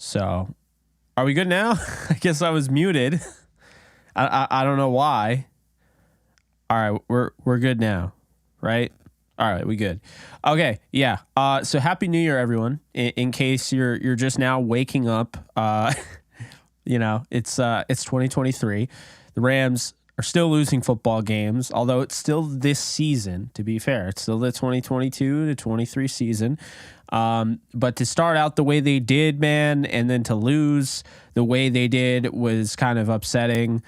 So, are we good now? I guess I was muted. I don't know why. All right, we're good now, right? All right, we good. Okay, yeah. So happy New Year, everyone. In case you're just now waking up, it's 2023. The Rams are still losing football games, although it's still this season. To be fair, it's still the 2022 to 23 season. But to start out the way they did, man, and then to lose the way they did was kind of upsetting.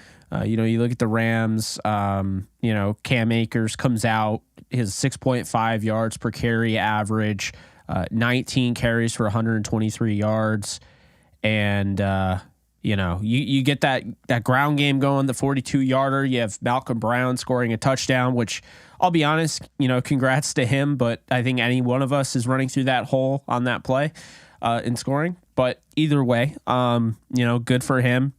You look at the Rams, Cam Akers comes out, his 6.5 yards per carry average, 19 carries for 123 yards. And, you get that ground game going, the 42-yarder. You have Malcolm Brown scoring a touchdown, which I'll be honest, congrats to him. But I think any one of us is running through that hole on that play in scoring. But either way, good for him.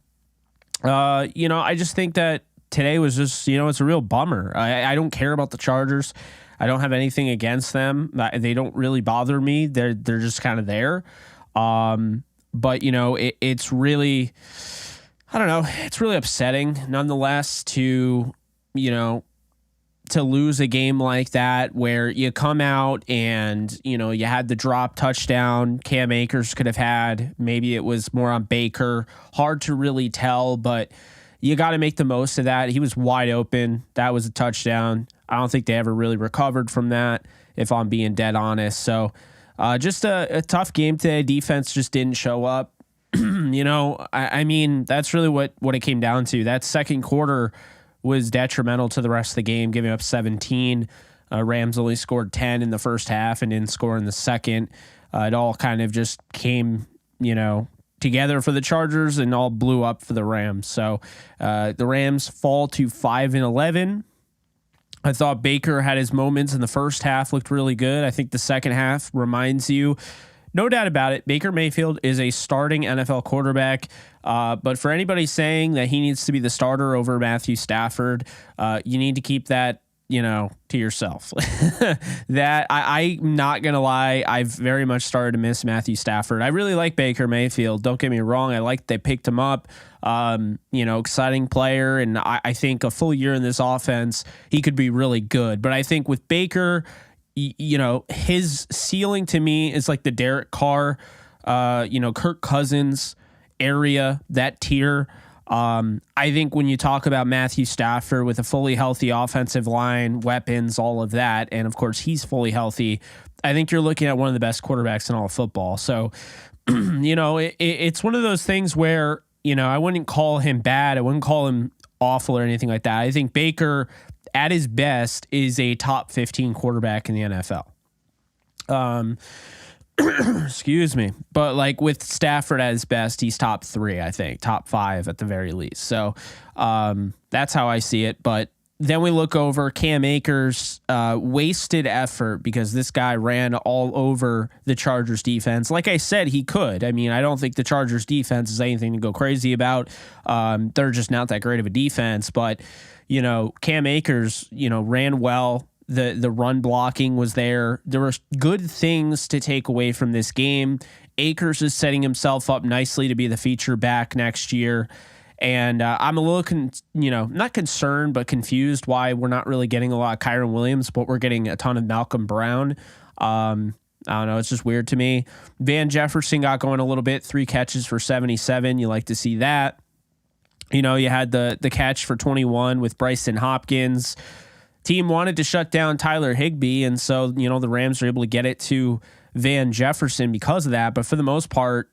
I just think that today was just, it's a real bummer. I don't care about the Chargers. I don't have anything against them. They don't really bother me. They're just kind of there. But it's really, I don't know. It's really upsetting nonetheless to lose a game like that where you come out and, you had the drop touchdown Cam Akers could have had. Maybe it was more on Baker. Hard to really tell, but you got to make the most of that. He was wide open. That was a touchdown. I don't think they ever really recovered from that, if I'm being dead honest. So just a tough game today. Defense just didn't show up. I mean, that's really what it came down to. That second quarter was detrimental to the rest of the game, giving up 17. Rams only scored 10 in the first half and didn't score in the second. It all kind of just came, together for the Chargers and all blew up for the Rams. So the Rams fall to 5-11. I thought Baker had his moments in the first half, looked really good. I think the second half reminds you, no doubt about it, Baker Mayfield is a starting NFL quarterback. But for anybody saying that he needs to be the starter over Matthew Stafford, you need to keep that, to yourself. That I'm not going to lie. I've very much started to miss Matthew Stafford. I really like Baker Mayfield. Don't get me wrong. I like they picked him up. Exciting player. And I think a full year in this offense, he could be really good. But I think with Baker, his ceiling to me is like the Derek Carr, Kirk Cousins area, that tier. I think when you talk about Matthew Stafford with a fully healthy offensive line, weapons, all of that, and of course he's fully healthy, I think you're looking at one of the best quarterbacks in all of football. So, it's one of those things where, I wouldn't call him bad. I wouldn't call him awful or anything like that. I think Baker at his best is a top 15 quarterback in the NFL. Excuse me. But like with Stafford at his best, he's top 3, I think, top 5 at the very least. So that's how I see it. But then we look over Cam Akers, wasted effort because this guy ran all over the Chargers defense. Like I said, he could. I mean, I don't think the Chargers defense is anything to go crazy about. They're just not that great of a defense. But, Cam Akers, ran well. The run blocking was there. There were good things to take away from this game. Akers is setting himself up nicely to be the feature back next year. And I'm a little, not concerned, but confused why we're not really getting a lot of Kyron Williams, but we're getting a ton of Malcolm Brown. I don't know. It's just weird to me. Van Jefferson got going a little bit, 3 catches for 77. You like to see that. You had the catch for 21 with Bryson Hopkins. Team wanted to shut down Tyler Higbee, and so, the Rams were able to get it to Van Jefferson because of that. But for the most part,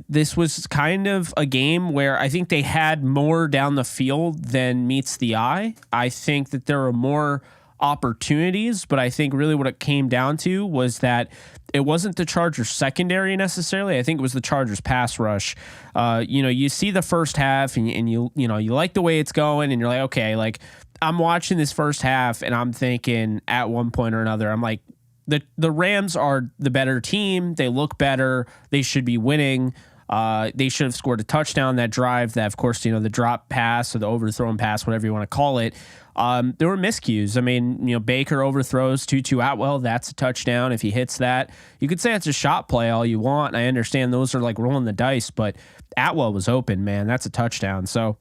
this was kind of a game where I think they had more down the field than meets the eye. I think that there were more opportunities, but I think really what it came down to was that it wasn't the Chargers secondary necessarily. I think it was the Chargers pass rush. You see the first half and you like the way it's going and you're like, okay, like I'm watching this first half and I'm thinking at one point or another, I'm like, the Rams are the better team. They look better. They should be winning. They should have scored a touchdown that drive. That, of course, the drop pass or the overthrown pass, whatever you want to call it. There were miscues. I mean, Baker overthrows Tutu Atwell. That's a touchdown. If he hits that, you could say it's a shot play all you want. I understand those are like rolling the dice, but Atwell was open, man. That's a touchdown. So,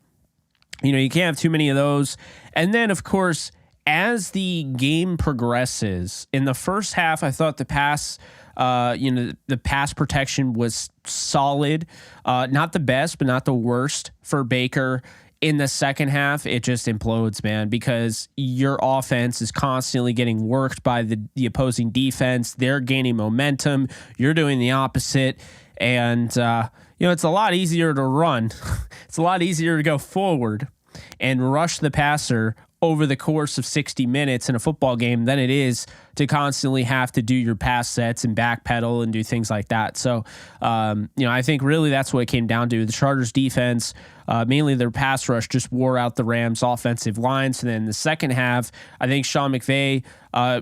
you can't have too many of those. And then, of course, as the game progresses, in the first half, I thought the pass protection was solid. Not the best, but not the worst for Baker. In the second half, it just implodes, man, because your offense is constantly getting worked by the opposing defense. They're gaining momentum. You're doing the opposite. And, it's a lot easier to run. It's a lot easier to go forward and rush the passer over the course of 60 minutes in a football game than it is to constantly have to do your pass sets and backpedal and do things like that. So, I think really that's what it came down to. The Chargers defense, mainly their pass rush, just wore out the Rams offensive line. So then in the second half, I think Sean McVay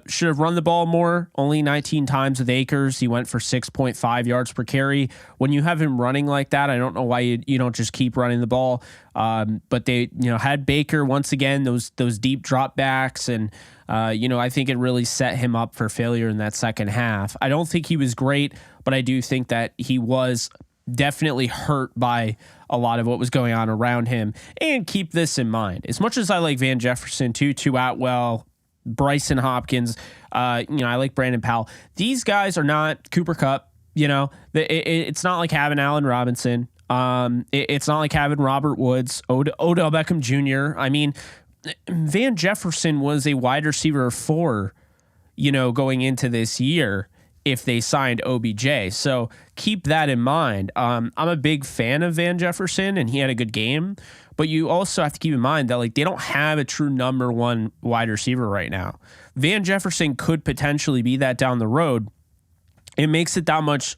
should have run the ball more, only 19 times with Akers. He went for 6.5 yards per carry. When you have him running like that, I don't know why you don't just keep running the ball. But they, had Baker once again, those deep drop backs. And, I think it really set him up for failure in that second half. I don't think he was great, but I do think that he was definitely hurt by a lot of what was going on around him. And keep this in mind, as much as I like Van Jefferson, Tutu Atwell, Bryson Hopkins, I like Brandon Powell. These guys are not Cooper Kupp. It's not like having Allen Robinson. It's not like having Robert Woods, Odell Beckham Jr. I mean, Van Jefferson was a wide receiver 4, going into this year if they signed OBJ. So keep that in mind. I'm a big fan of Van Jefferson, and he had a good game. But you also have to keep in mind that they don't have a true number 1 wide receiver right now. Van Jefferson could potentially be that down the road. It makes it that much,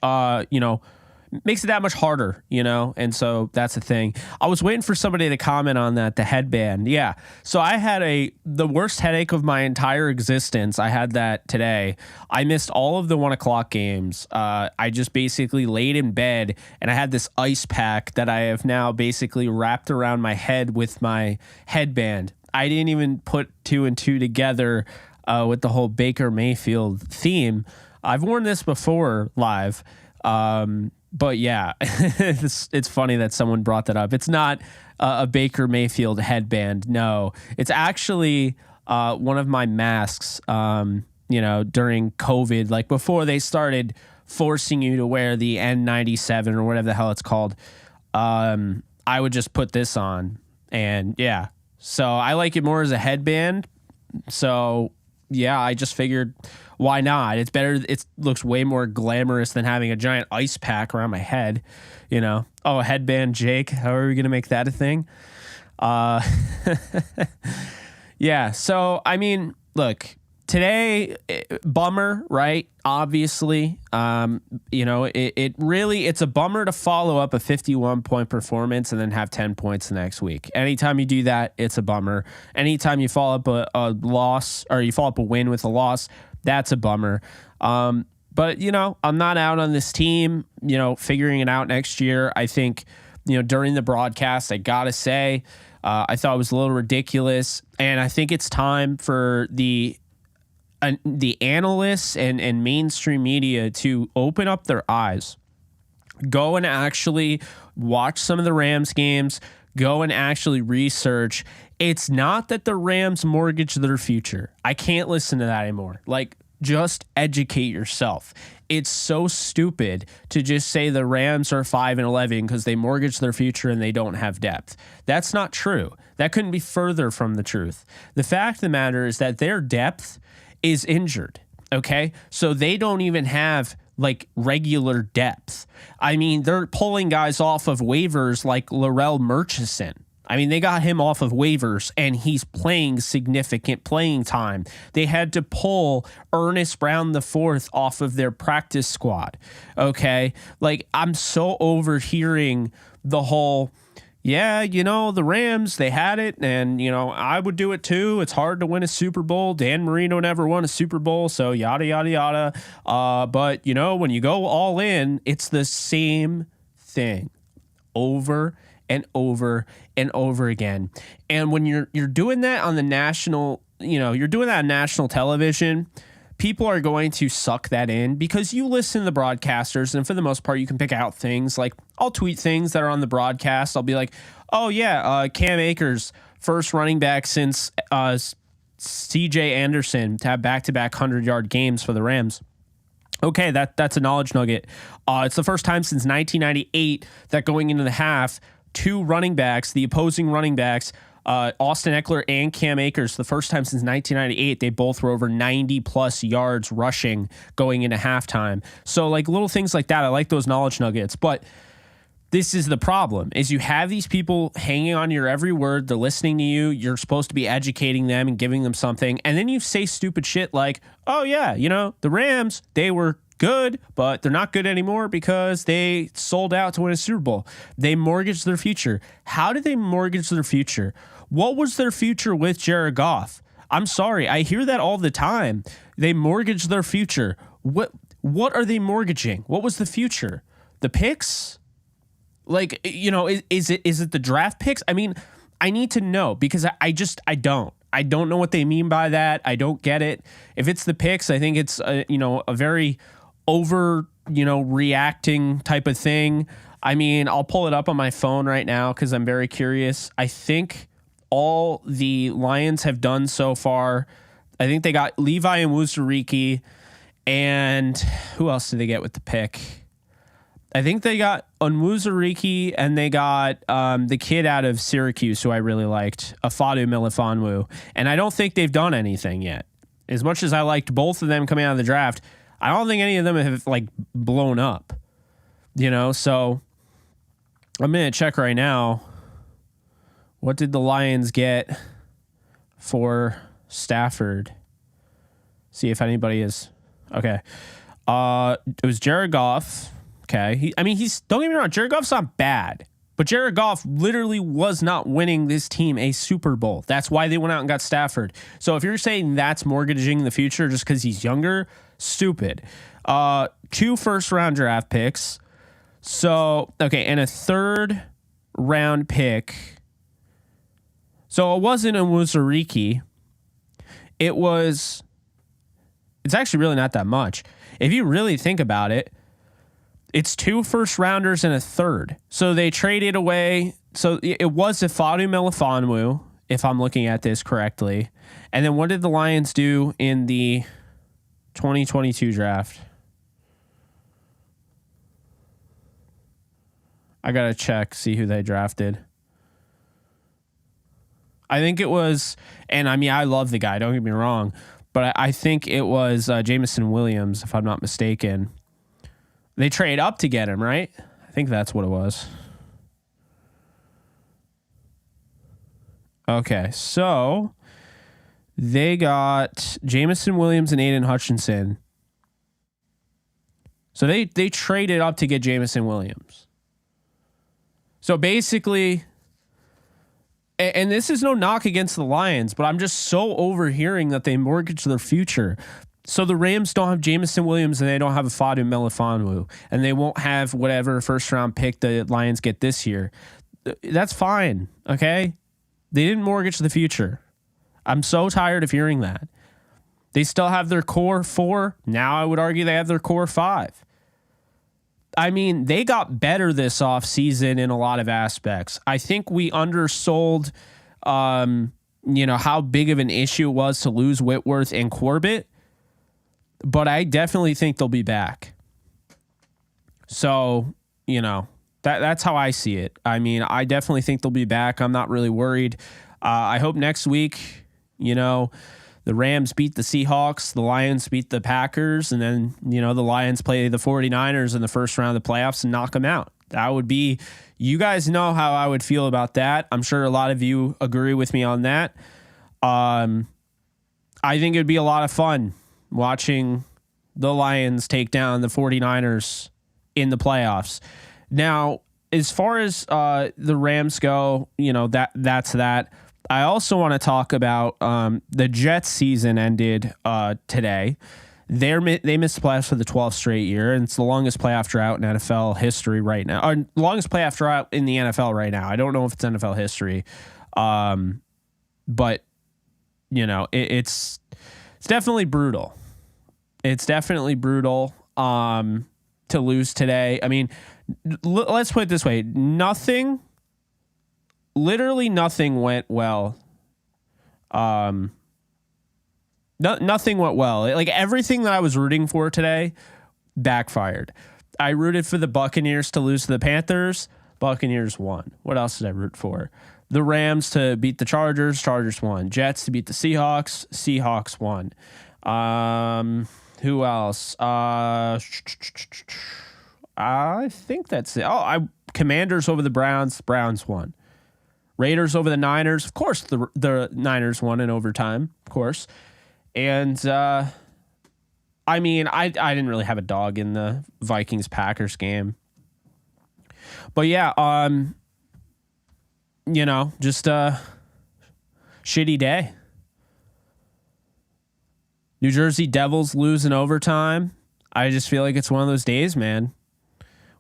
makes it that much harder, and so that's the thing. I was waiting for somebody to comment on that, the headband. Yeah. So I had the worst headache of my entire existence. I had that today. I missed all of the 1:00 games. I just basically laid in bed and I had this ice pack that I have now basically wrapped around my head with my headband. I didn't even put 2 and 2 together with the whole Baker Mayfield theme. I've worn this before live. But yeah, it's funny that someone brought that up. It's not a Baker Mayfield headband. No, it's actually one of my masks, during COVID, like before they started forcing you to wear the N97 or whatever the hell it's called. I would just put this on, and yeah. So I like it more as a headband. So yeah, I just figured, why not? It's better. It looks way more glamorous than having a giant ice pack around my head. Oh, a headband, Jake. How are we going to make that a thing? Yeah. So, I mean, look, today, bummer, right? Obviously, it's a bummer to follow up a 51-point performance and then have 10 points the next week. Anytime you do that, it's a bummer. Anytime you follow up a loss, or you follow up a win with a loss, that's a bummer. But, I'm not out on this team, figuring it out next year. I think, during the broadcast, I got to say, I thought it was a little ridiculous. And I think it's time for the analysts and mainstream media to open up their eyes. Go and actually watch some of the Rams games. Go and actually research. It's not that the Rams mortgage their future. I can't listen to that anymore. Just educate yourself. It's so stupid to just say the Rams are 5-11 because they mortgage their future and they don't have depth. That's not true. That couldn't be further from the truth. The fact of the matter is that their depth is injured. Okay. So they don't even have regular depth. I mean, they're pulling guys off of waivers like Laurel Murchison. I mean, they got him off of waivers and he's playing significant playing time. They had to pull Ernest Brown IV off of their practice squad. Okay. I'm so overhearing the whole, yeah, the Rams, they had it, and, I would do it too. It's hard to win a Super Bowl. Dan Marino never won a Super Bowl, so yada, yada, yada. But, when you go all in, it's the same thing. thing over and over and over again. And when you're doing that on the national, you're doing that on national television, people are going to suck that in because you listen to the broadcasters, and for the most part, you can pick out things. Like, I'll tweet things that are on the broadcast. I'll be like, oh yeah, Cam Akers, first running back since CJ Anderson to have back-to-back 100-yard games for the Rams. Okay, that's a knowledge nugget. It's the first time since 1998 that going into the half, two running backs, the opposing running backs, Austin Eckler and Cam Akers, the first time since 1998, they both were over 90-plus yards rushing going into halftime. So, like, little things like that, I like those knowledge nuggets. But this is the problem, is you have these people hanging on your every word. They're listening to you. You're supposed to be educating them and giving them something. And then you say stupid shit like, oh, yeah, the Rams, they were good, but they're not good anymore because they sold out to win a Super Bowl. They mortgaged their future. How did they mortgage their future? What was their future with Jared Goff? I'm sorry. I hear that all the time. They mortgaged their future. What are they mortgaging? What was the future? The picks? Like, is it the draft picks? I mean, I need to know because I don't know what they mean by that. I don't get it. If it's the picks, I think it's a very over, reacting type of thing. I mean, I'll pull it up on my phone right now because I'm very curious. I think all the Lions have done so far, I think they got Levi and Wuzuriki, and who else did they get with the pick? I think they got Onwuzurike, and they got the kid out of Syracuse who I really liked, Afadu Melifonwu. And I don't think they've done anything yet. As much as I liked both of them coming out of the draft, I don't think any of them have blown up. So I'm going to check right now. What did the Lions get for Stafford? See if anybody is okay. It was Jared Goff. Okay. Don't get me wrong, Jared Goff's not bad, but Jared Goff literally was not winning this team a Super Bowl. That's why they went out and got Stafford. So if you're saying that's mortgaging the future just because he's younger, stupid. 2 first-round draft picks. So, okay, and a 3rd-round pick. So it wasn't a Wuzuriki. It's actually really not that much. If you really think about it, it's 2 first-rounders and a 3rd. So they traded away. So it was Afadu Melifonwu, if I'm looking at this correctly. And then what did the Lions do in the 2022 draft? I got to check, see who they drafted. I think it was, and I love the guy, don't get me wrong, but I think it was Jameson Williams, if I'm not mistaken. They trade up to get him, right? I think that's what it was. Okay, so they got Jameson Williams and Aiden Hutchinson. So they traded up to get Jameson Williams. So basically, and this is no knock against the Lions, but I'm just so overhearing that they mortgage their future. So the Rams don't have Jameson Williams and they don't have Afadu Melifonwu, and they won't have whatever first-round pick the Lions get this year. That's fine, okay? They didn't mortgage the future. I'm so tired of hearing that. They still have their core 4. Now I would argue they have their core 5. They got better this offseason in a lot of aspects. I think we undersold, how big of an issue it was to lose Whitworth and Corbett, but I definitely think they'll be back. So, that's how I see it. I definitely think they'll be back. I'm not really worried. I hope next week, the Rams beat the Seahawks, the Lions beat the Packers, and then, the Lions play the 49ers in the first round of the playoffs and knock them out. That would be, you guys know how I would feel about that. I'm sure a lot of you agree with me on that. I think it'd be a lot of fun watching the Lions take down the 49ers in the playoffs. Now, as far as the Rams go, that's that. I also want to talk about the Jets season ended today. They missed the playoffs for the 12th straight year, and it's the longest playoff drought in NFL history right now, or longest playoff drought in the NFL right now. I don't know if it's NFL history, but it's definitely brutal. It's definitely brutal to lose today. I mean, let's put it this way: literally nothing went well. Nothing went well. Like everything that I was rooting for today backfired. I rooted for the Buccaneers to lose to the Panthers. Buccaneers won. What else did I root for? The Rams to beat the Chargers. Chargers won. Jets to beat the Seahawks. Seahawks won. Who else? I think that's it. Commanders over the Browns. Browns won. Raiders over the Niners. Of course, the Niners won in overtime. Of course. And, I mean, I didn't really have a dog in the Vikings-Packers game. But, yeah, just a shitty day. New Jersey Devils lose in overtime. I just feel like it's one of those days, man.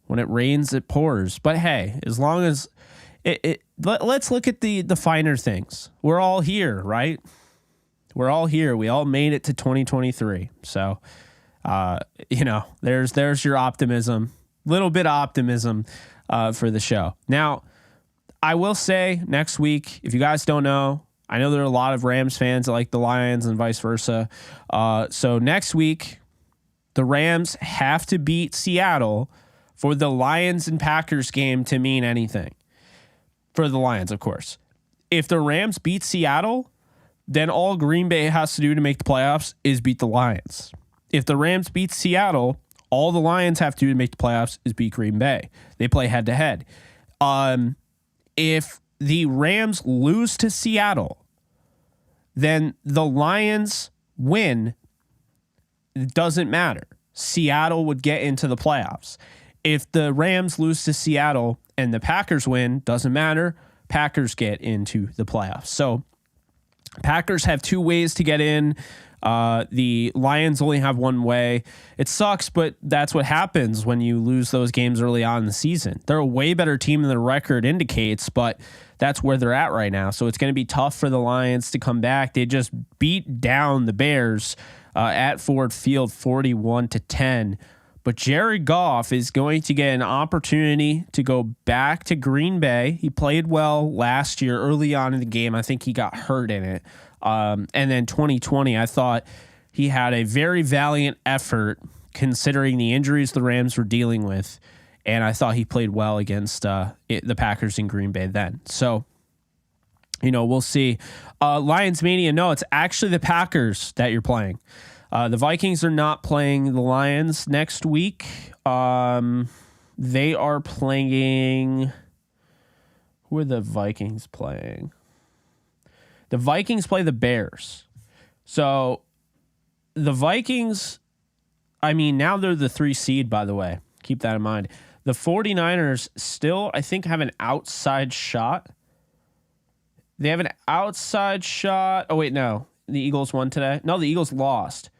When it rains, it pours. But, hey, as long as let's look at the finer things. We're all here, right? We're all here. We all made it to 2023. So, there's your optimism, little bit of optimism for the show. Now, I will say next week, if you guys don't know, I know there are a lot of Rams fans that like the Lions and vice versa. So next week, the Rams have to beat Seattle for the Lions and Packers game to mean anything. For the Lions, of course. If the Rams beat Seattle, then all Green Bay has to do to make the playoffs is beat the Lions. If the Rams beat Seattle, all the Lions have to do to make the playoffs is beat Green Bay. They play head-to-head. If the Rams lose to Seattle, then the Lions win. It doesn't matter. Seattle would get into the playoffs. If the Rams lose to Seattle and the Packers win, doesn't matter. Packers get into the playoffs. So Packers have two ways to get in. The Lions only have one way. It sucks, but that's what happens when you lose those games early on in the season. They're a way better team than the record indicates, but that's where they're at right now. So it's going to be tough for the Lions to come back. They just beat down the Bears at Ford Field 41-10. But Jared Goff is going to get an opportunity to go back to Green Bay. He played well last year early on in the game. I think he got hurt in it. And then 2020, I thought he had a very valiant effort considering the injuries the Rams were dealing with. And I thought he played well against the Packers in Green Bay then. So, we'll see. Lions Mania, no, it's actually the Packers that you're playing. The Vikings are not playing the Lions next week. They are playing... Who are the Vikings playing? The Vikings play the Bears. So the Vikings, now they're the 3 seed, by the way. Keep that in mind. The 49ers still, I think, have an outside shot. They have an outside shot. Oh, wait, no. The Eagles won today. No, the Eagles lost.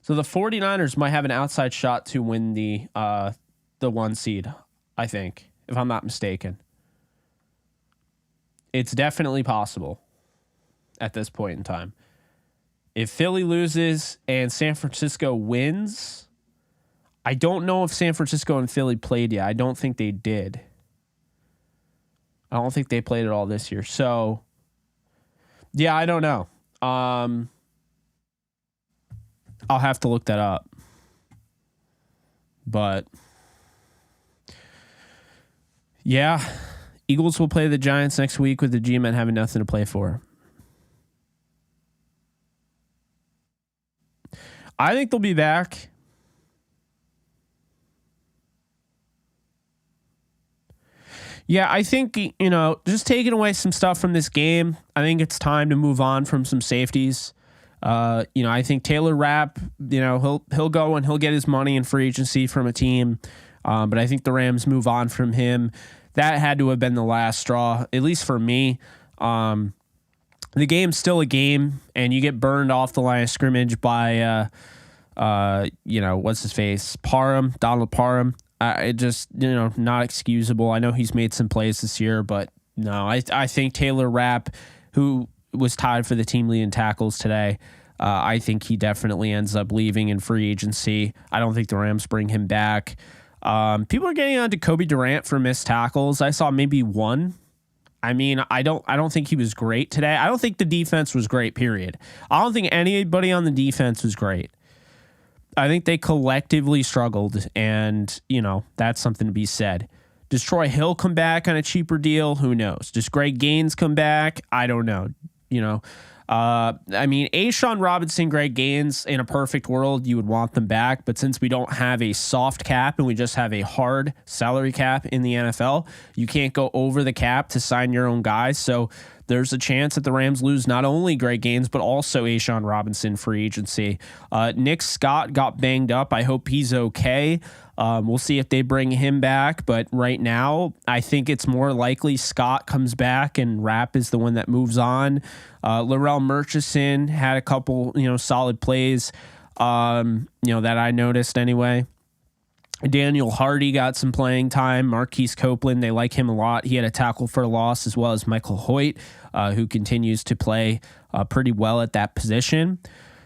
So the 49ers might have an outside shot to win the 1 seed, I think, if I'm not mistaken. It's definitely possible at this point in time. If Philly loses and San Francisco wins, I don't know if San Francisco and Philly played yet. I don't think they did. I don't think they played at all this year. So, yeah, I don't know. I'll have to look that up. But, yeah, Eagles will play the Giants next week with the G-men having nothing to play for. I think they'll be back. Yeah, I think, just taking away some stuff from this game, I think it's time to move on from some safeties. I think Taylor Rapp, he'll go and he'll get his money in free agency from a team. But I think the Rams move on from him. That had to have been the last straw, at least for me. The game's still a game, and you get burned off the line of scrimmage by What's his face? Donald Parham. It just, not excusable. I know he's made some plays this year, but no, I think Taylor Rapp, who was tied for the team lead in tackles today, I think he definitely ends up leaving in free agency. I don't think the Rams bring him back. People are getting on to Kobe Durant for missed tackles. I saw maybe one. I mean, I don't think he was great today. I don't think the defense was great, period. I don't think anybody on the defense was great. I think they collectively struggled, and, that's something to be said. Does Troy Hill come back on a cheaper deal? Who knows? Does Greg Gaines come back? I don't know. A'Shawn Robinson, Greg Gaines, in a perfect world, you would want them back. But since we don't have a soft cap and we just have a hard salary cap in the NFL, you can't go over the cap to sign your own guys. So there's a chance that the Rams lose not only Greg Gaines, but also A'Shawn Robinson free agency. Nick Scott got banged up. I hope he's okay. We'll see if they bring him back. But right now, I think it's more likely Scott comes back and Rapp is the one that moves on. Laurel Murchison had a couple, solid plays, that I noticed anyway. Daniel Hardy got some playing time. Marquise Copeland, they like him a lot. He had a tackle for a loss, as well as Michael Hoyt, who continues to play pretty well at that position.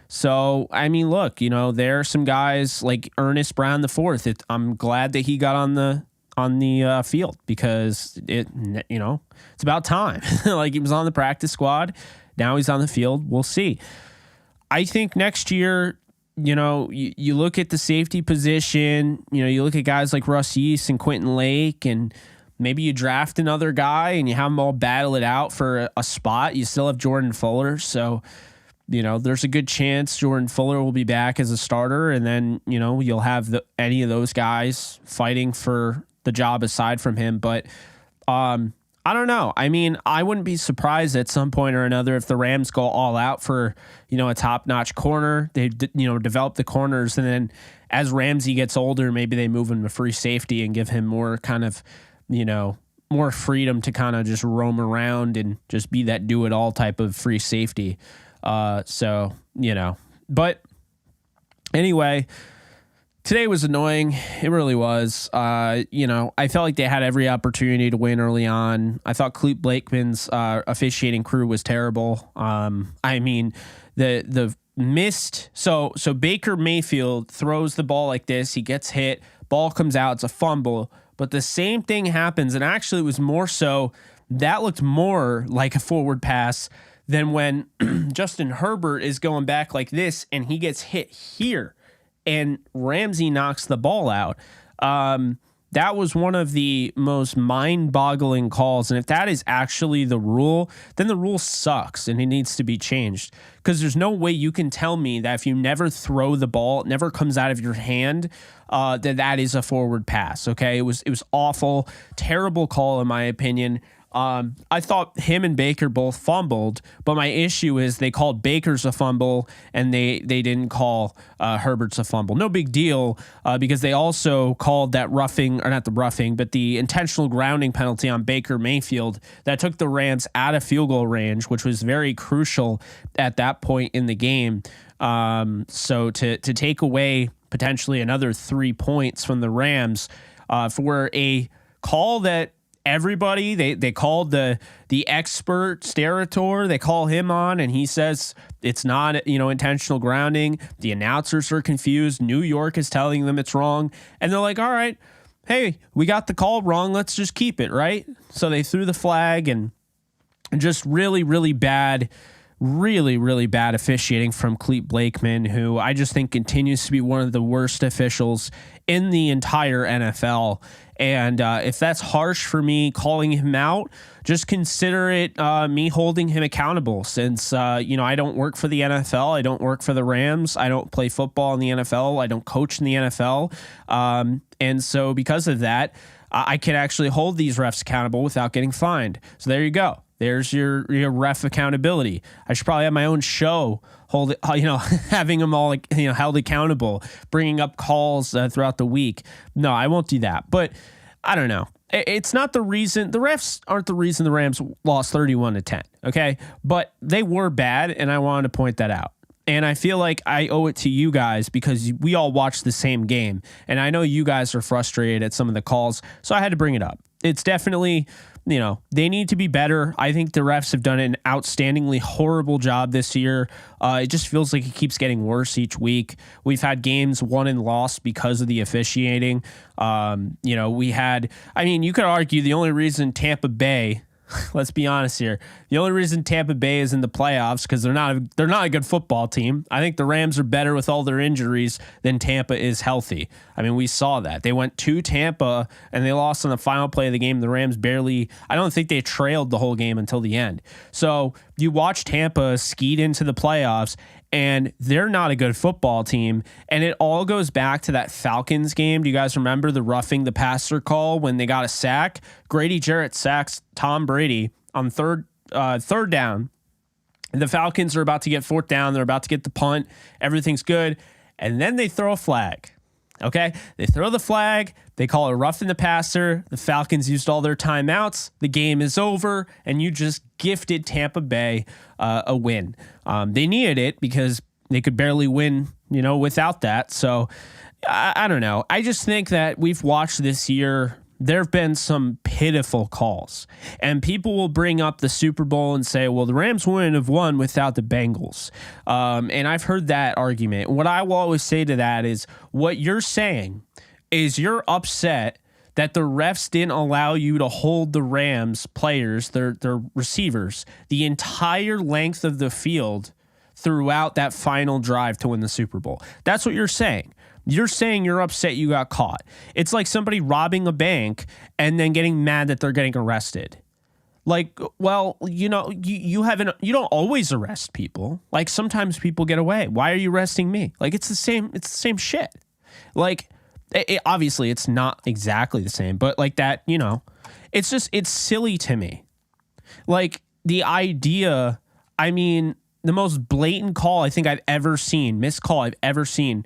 So, look, there are some guys like Ernest Brown IV. I'm glad that he got on the field, because it's about time. Like, he was on the practice squad. Now he's on the field. We'll see. I think next year, you look at the safety position, you look at guys like Russ Yeast and Quentin Lake, and maybe you draft another guy and you have them all battle it out for a spot. You still have Jordan Fuller. So, there's a good chance Jordan Fuller will be back as a starter. And then, you'll have any of those guys fighting for the job aside from him. But, I don't know. I wouldn't be surprised at some point or another if the Rams go all out for, a top-notch corner. They, develop the corners, and then as Ramsey gets older, maybe they move him to free safety and give him more kind of, more freedom to kind of just roam around and just be that do-it-all type of free safety. But anyway, today was annoying. It really was. I felt like they had every opportunity to win early on. I thought Clete Blakeman's officiating crew was terrible. The missed. So Baker Mayfield throws the ball like this. He gets hit. Ball comes out. It's a fumble. But the same thing happens, and actually it was more so. That looked more like a forward pass than when Justin Herbert is going back like this, and he gets hit here, and Ramsey knocks the ball out. That was one of the most mind-boggling calls. And if that is actually the rule, then the rule sucks and it needs to be changed. Because there's no way you can tell me that if you never throw the ball, it never comes out of your hand, that is a forward pass. Okay, it was awful, terrible call in my opinion. I thought him and Baker both fumbled, but my issue is they called Baker's a fumble and they didn't call Herbert's a fumble. No big deal, because they also called that roughing, or not the roughing, but the intentional grounding penalty on Baker Mayfield that took the Rams out of field goal range, which was very crucial at that point in the game. So to take away potentially another 3 points from the Rams for a call that everybody, they called the expert Sterator, they call him on and he says it's not intentional grounding. The announcers are confused. New York is telling them it's wrong, and they're like, all right, hey, we got the call wrong, let's just keep it, right? So they threw the flag, and just really bad officiating from Clete Blakeman, who I just think continues to be one of the worst officials in the entire NFL. And if that's harsh for me calling him out, just consider it me holding him accountable, since, I don't work for the NFL. I don't work for the Rams. I don't play football in the NFL. I don't coach in the NFL. And so because of that, I can actually hold these refs accountable without getting fined. So there you go. There's your ref accountability. I should probably have my own show, having them all held accountable, bringing up calls throughout the week. No, I won't do that. But I don't know. It's not the reason. The refs aren't the reason the Rams lost 31-10. Okay, but they were bad, and I wanted to point that out. And I feel like I owe it to you guys because we all watched the same game. And I know you guys are frustrated at some of the calls, so I had to bring it up. It's definitely, they need to be better. I think the refs have done an outstandingly horrible job this year. It just feels like it keeps getting worse each week. We've had games won and lost because of the officiating. You could argue the only reason Tampa Bay, let's be honest here, the only reason Tampa Bay is in the playoffs because they're not a good football team. I think the Rams are better with all their injuries than Tampa is healthy. I mean, we saw that. They went to Tampa and they lost on the final play of the game. The Rams I don't think they trailed the whole game until the end. So you watch Tampa skeet into the playoffs and they're not a good football team. And it all goes back to that Falcons game. Do you guys remember the roughing the passer call when they got a sack? Grady Jarrett sacks Tom Brady on third down. The Falcons are about to get fourth down. They're about to get the punt. Everything's good. And then they throw a flag. Okay? They throw the flag. They call it roughing the passer. The Falcons used all their timeouts. The game is over. And you just gifted Tampa Bay a win. They needed it because they could barely win, without that. So I don't know. I just think that we've watched this year. There have been some pitiful calls, and people will bring up the Super Bowl and say, well, the Rams wouldn't have won without the Bengals. And I've heard that argument. What I will always say to that is what you're saying is you're upset that the refs didn't allow you to hold the Rams players, their receivers, the entire length of the field throughout that final drive to win the Super Bowl. That's what you're saying. You're saying you're upset you got caught. It's like somebody robbing a bank and then getting mad that they're getting arrested. Like, well, you don't always arrest people. Like sometimes people get away. Why are you arresting me? Like it's the same shit. Like obviously it's not exactly the same, but like that, it's silly to me. Like the idea, the most blatant call I think I've ever seen, missed call I've ever seen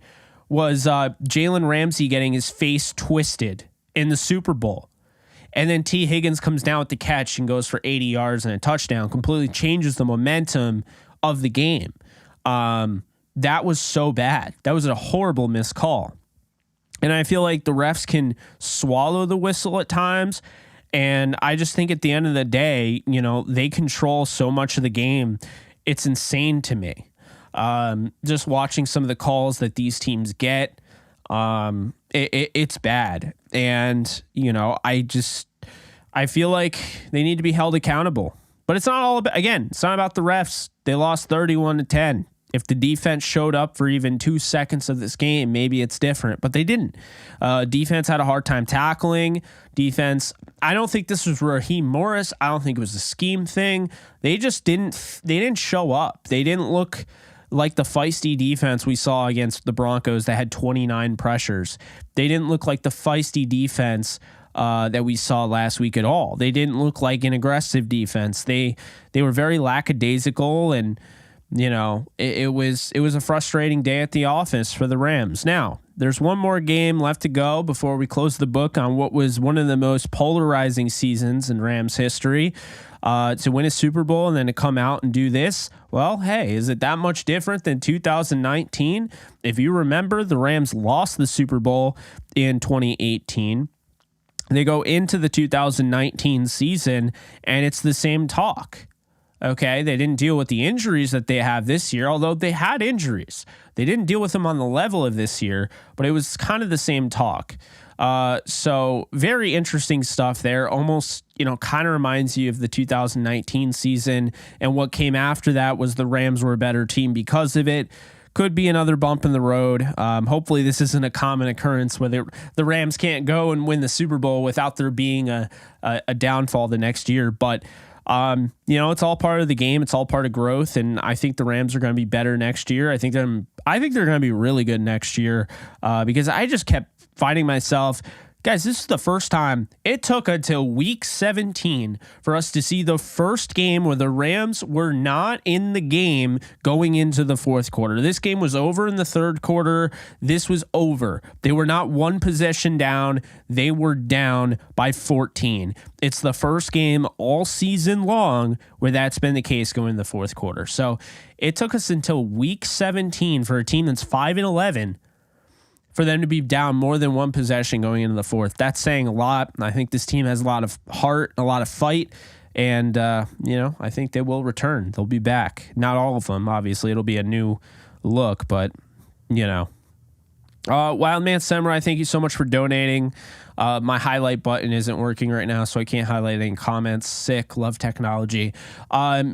was Jalen Ramsey getting his face twisted in the Super Bowl. And then T. Higgins comes down with the catch and goes for 80 yards and a touchdown, completely changes the momentum of the game. That was so bad. That was a horrible missed call. And I feel like the refs can swallow the whistle at times. And I just think at the end of the day, they control so much of the game. It's insane to me. Just watching some of the calls that these teams get, it's bad. And, I feel like they need to be held accountable. But it's not all about, again, it's not about the refs. They lost 31-10. If the defense showed up for even 2 seconds of this game, maybe it's different, but they didn't. Defense had a hard time tackling. Defense, I don't think this was Raheem Morris. I don't think it was a scheme thing. They didn't show up. They didn't look like the feisty defense we saw against the Broncos that had 29 pressures. They didn't look like the feisty defense that we saw last week at all. They didn't look like an aggressive defense. They were very lackadaisical, and it was a frustrating day at the office for the Rams. Now, there's one more game left to go before we close the book on what was one of the most polarizing seasons in Rams history. To win a Super Bowl and then to come out and do this, well, hey, is it that much different than 2019? If you remember, the Rams lost the Super Bowl in 2018. They go into the 2019 season, and it's the same talk. Okay, they didn't deal with the injuries that they have this year, although they had injuries. They didn't deal with them on the level of this year, but it was kind of the same talk. So very interesting stuff there. Almost, kind of reminds you of the 2019 season, and what came after that was the Rams were a better team because of it. Could be another bump in the road. Hopefully this isn't a common occurrence where the Rams can't go and win the Super Bowl without there being a downfall the next year. But it's all part of the game. It's all part of growth, and I think the Rams are going to be better next year. I think they're going to be really good next year because I just kept finding myself Guys, this is the first time it took until week 17 for us to see the first game where the Rams were not in the game going into the fourth quarter. This game was over in the third quarter. This was over. They were not one possession down. They were down by 14. It's the first game all season long where that's been the case going in the fourth quarter. So it took us until week 17 for a team that's 5-11 for them to be down more than one possession going into the fourth. That's saying a lot. I think this team has a lot of heart, a lot of fight, and, I think they will return. They'll be back. Not all of them, obviously. It'll be a new look, but, Wildman Samurai, thank you so much for donating. My highlight button isn't working right now, so I can't highlight any comments. Sick, love technology.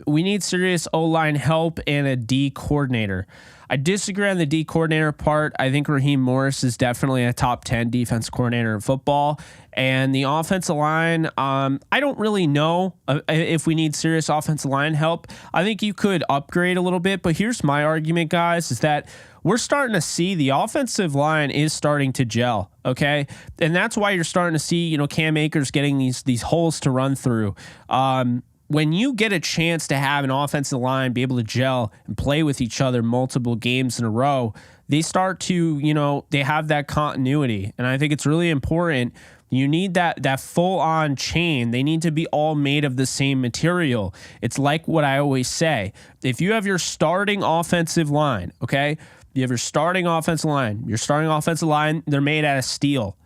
We need serious O-line help and a D coordinator. I disagree on the D coordinator part. I think Raheem Morris is definitely a top 10 defense coordinator in football. And the offensive line, I don't really know if we need serious offensive line help. I think you could upgrade a little bit, but here's my argument, guys, is that we're starting to see the offensive line is starting to gel, okay? And that's why you're starting to see, Cam Akers getting these holes to run through. When you get a chance to have an offensive line be able to gel and play with each other multiple games in a row, they start to, they have that continuity. And I think it's really important. You need that full-on chain. They need to be all made of the same material. It's like what I always say. If you have your starting offensive line, okay? You have your starting offensive line. Your starting offensive line, they're made out of steel.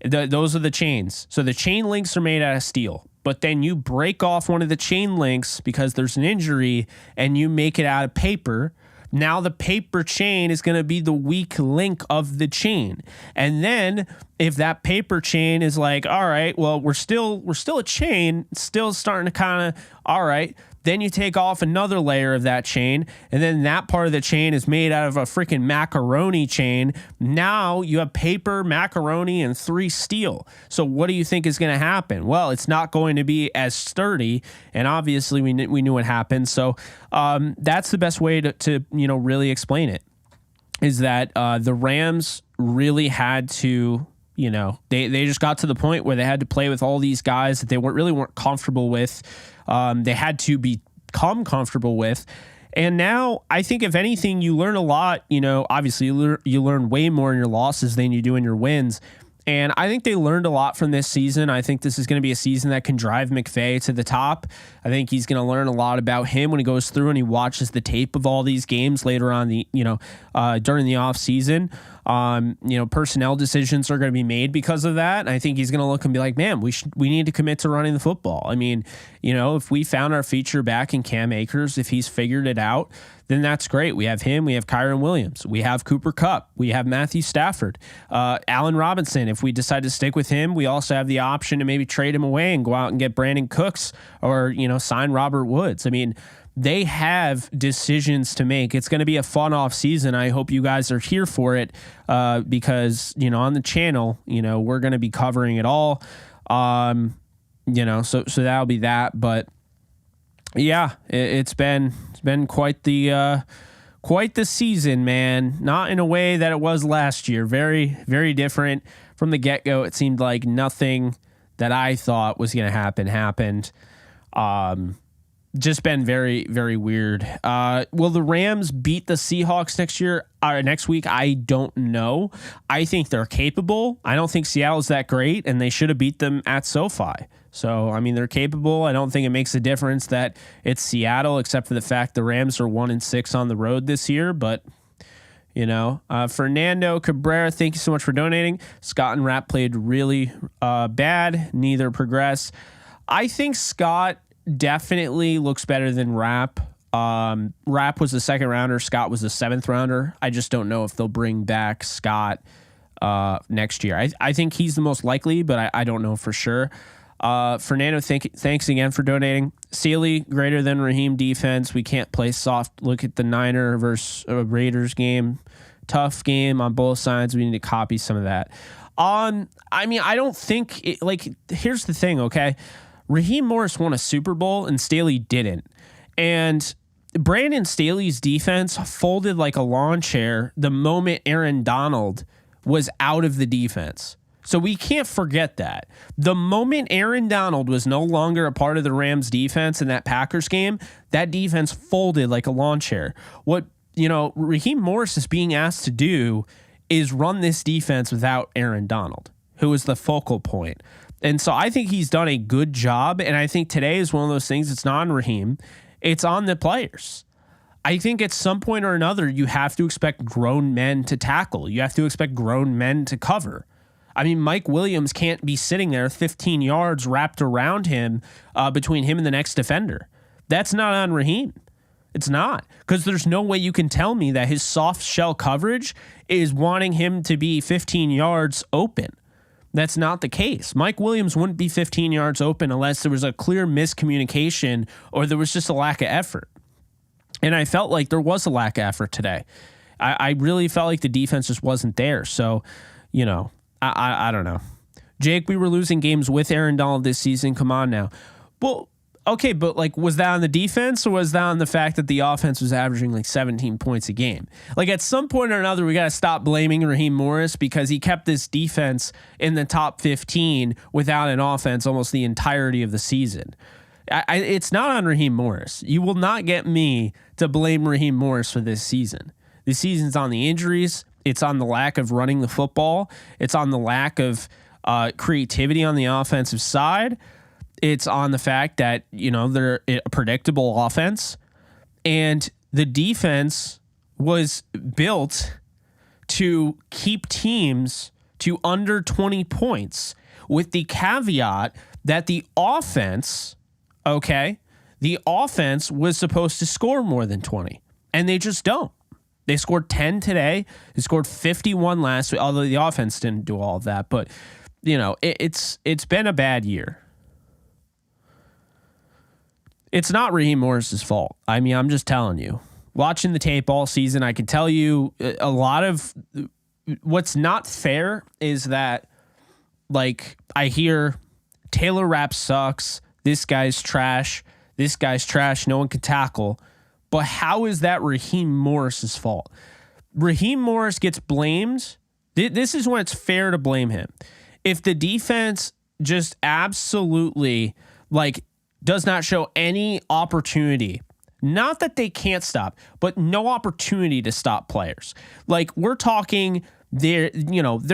Those are the chains. So the chain links are made out of steel. But then you break off one of the chain links because there's an injury and you make it out of paper. Now the paper chain is going to be the weak link of the chain. And then if that paper chain is like, all right, well, we're still a chain, still starting to kind of, all right, then you take off another layer of that chain, and then that part of the chain is made out of a freaking macaroni chain. Now you have paper, macaroni, and 3 steel. So what do you think is going to happen? Well, it's not going to be as sturdy, and obviously we knew what happened. So that's the best way to really explain it, is that the Rams really had to, they just got to the point where they had to play with all these guys that they weren't comfortable with. They had to become comfortable with. And now I think if anything, you learn a lot, obviously you learn way more in your losses than you do in your wins. And I think they learned a lot from this season. I think this is going to be a season that can drive McVay to the top. I think he's going to learn a lot about him when he goes through and he watches the tape of all these games later on during the off season. Personnel decisions are going to be made because of that. And I think he's going to look and be like, man, we need to commit to running the football. I mean, if we found our feature back in Cam Akers, if he's figured it out, then that's great. We have him. We have Kyron Williams. We have Cooper Kupp. We have Matthew Stafford. Allen Robinson, if we decide to stick with him, we also have the option to maybe trade him away and go out and get Brandon Cooks or, sign Robert Woods. I mean, they have decisions to make. It's going to be a fun off season. I hope you guys are here for it because, on the channel, we're going to be covering it all. So that'll be that. But yeah, it's been quite the season, man. Not in a way that it was last year. Very, very different from the get-go. It seemed like nothing that I thought was going to happen happened. Just been very, very weird. Will the Rams beat the Seahawks next week? I don't know. I think they're capable. I don't think Seattle's that great, and they should have beat them at SoFi. So, I mean, they're capable. I don't think it makes a difference that it's Seattle, except for the fact the Rams are 1-6 on the road this year. But, Fernando Cabrera, thank you so much for donating. Scott and Rapp played really bad. Neither progress. I think Scott definitely looks better than Rapp. Rapp was the 2nd rounder. Scott was the 7th rounder. I just don't know if they'll bring back Scott next year. I think he's the most likely, but I don't know for sure. Fernando, thanks again for donating. Sealy, greater than Raheem defense. We can't play soft. Look at the Niner versus Raiders game. Tough game on both sides. We need to copy some of that. I mean, I don't think here's the thing. Okay. Raheem Morris won a Super Bowl and Staley didn't. And Brandon Staley's defense folded like a lawn chair the moment Aaron Donald was out of the defense. So we can't forget that. The moment Aaron Donald was no longer a part of the Rams defense in that Packers game, that defense folded like a lawn chair. What, Raheem Morris is being asked to do is run this defense without Aaron Donald, who is the focal point. And so I think he's done a good job. And I think today is one of those things. It's not on Raheem. It's on the players. I think at some point or another, you have to expect grown men to tackle. You have to expect grown men to cover. I mean, Mike Williams can't be sitting there 15 yards wrapped around him between him and the next defender. That's not on Raheem. It's not, because there's no way you can tell me that his soft shell coverage is wanting him to be 15 yards open. That's not the case. Mike Williams wouldn't be 15 yards open unless there was a clear miscommunication or there was just a lack of effort. And I felt like there was a lack of effort today. I really felt like the defense just wasn't there. So, I don't know. Jake, we were losing games with Aaron Donald this season. Come on now. Well, okay, but was that on the defense or was that on the fact that the offense was averaging 17 points a game? At some point or another, we got to stop blaming Raheem Morris because he kept this defense in the top 15 without an offense almost the entirety of the season. It's not on Raheem Morris. You will not get me to blame Raheem Morris for this season. This season's on the injuries. It's on the lack of running the football. It's on the lack of creativity on the offensive side. It's on the fact that, they're a predictable offense. And the defense was built to keep teams to under 20 points with the caveat that the offense was supposed to score more than 20. And they just don't. They scored 10 today. They scored 51 last week, although the offense didn't do all of that. But, it's been a bad year. It's not Raheem Morris's fault. I mean, I'm just telling you. Watching the tape all season, I can tell you a lot of what's not fair is that, I hear Taylor Rapp sucks. This guy's trash. This guy's trash. No one can tackle. But how is that Raheem Morris's fault? Raheem Morris gets blamed. This is when it's fair to blame him. If the defense just absolutely does not show any opportunity, not that they can't stop, but no opportunity to stop players. We're talking they're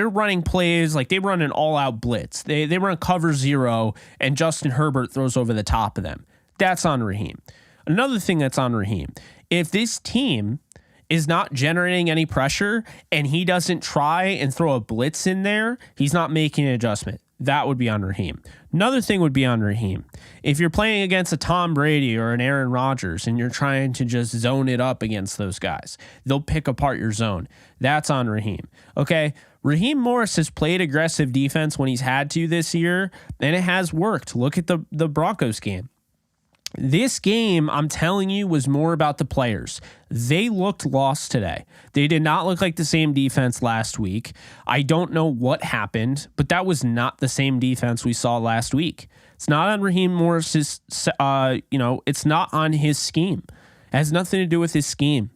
running plays, they run an all-out blitz. They run cover zero and Justin Herbert throws over the top of them. That's on Raheem. Another thing that's on Raheem, if this team is not generating any pressure and he doesn't try and throw a blitz in there, he's not making an adjustment. That would be on Raheem. Another thing would be on Raheem. If you're playing against a Tom Brady or an Aaron Rodgers and you're trying to just zone it up against those guys, they'll pick apart your zone. That's on Raheem. Okay? Raheem Morris has played aggressive defense when he's had to this year, and it has worked. Look at the Broncos game. This game, I'm telling you, was more about the players. They looked lost today. They did not look like the same defense last week. I don't know what happened, but that was not the same defense we saw last week. It's not on Raheem Morris's, it's not on his scheme. It has nothing to do with his scheme.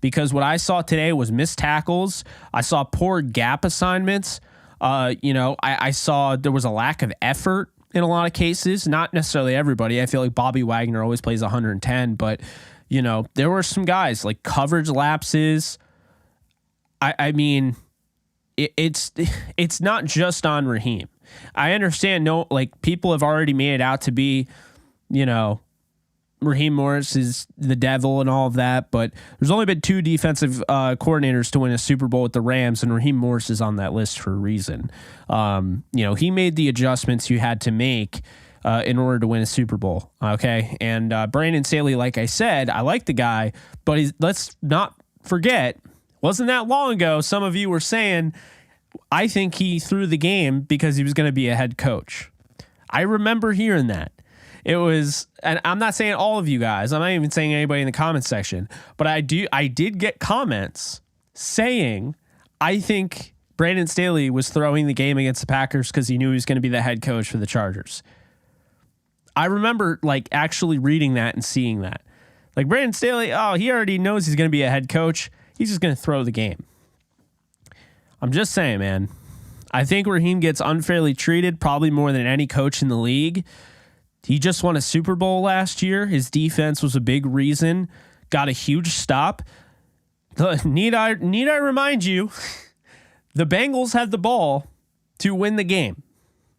Because what I saw today was missed tackles. I saw poor gap assignments. I saw there was a lack of effort in a lot of cases, not necessarily everybody. I feel like Bobby Wagner always plays 110, but there were some guys coverage lapses. I mean, it's not just on Raheem. I understand. People have already made it out to be, Raheem Morris is the devil and all of that, but there's only been two defensive coordinators to win a Super Bowl with the Rams, and Raheem Morris is on that list for a reason. He made the adjustments you had to make in order to win a Super Bowl. Okay, and Brandon Staley, like I said, I like the guy, but let's not forget, wasn't that long ago, some of you were saying, I think he threw the game because he was going to be a head coach. I remember hearing that. It was, and I'm not saying all of you guys, I'm not even saying anybody in the comments section, but I did get comments saying, I think Brandon Staley was throwing the game against the Packers because he knew he was going to be the head coach for the Chargers. I remember actually reading that and seeing that. Brandon Staley, he already knows he's going to be a head coach. He's just going to throw the game. I'm just saying, man. I think Raheem gets unfairly treated probably more than any coach in the league. He just won a Super Bowl last year. His defense was a big reason. Got a huge stop. Need I remind you, the Bengals had the ball to win the game.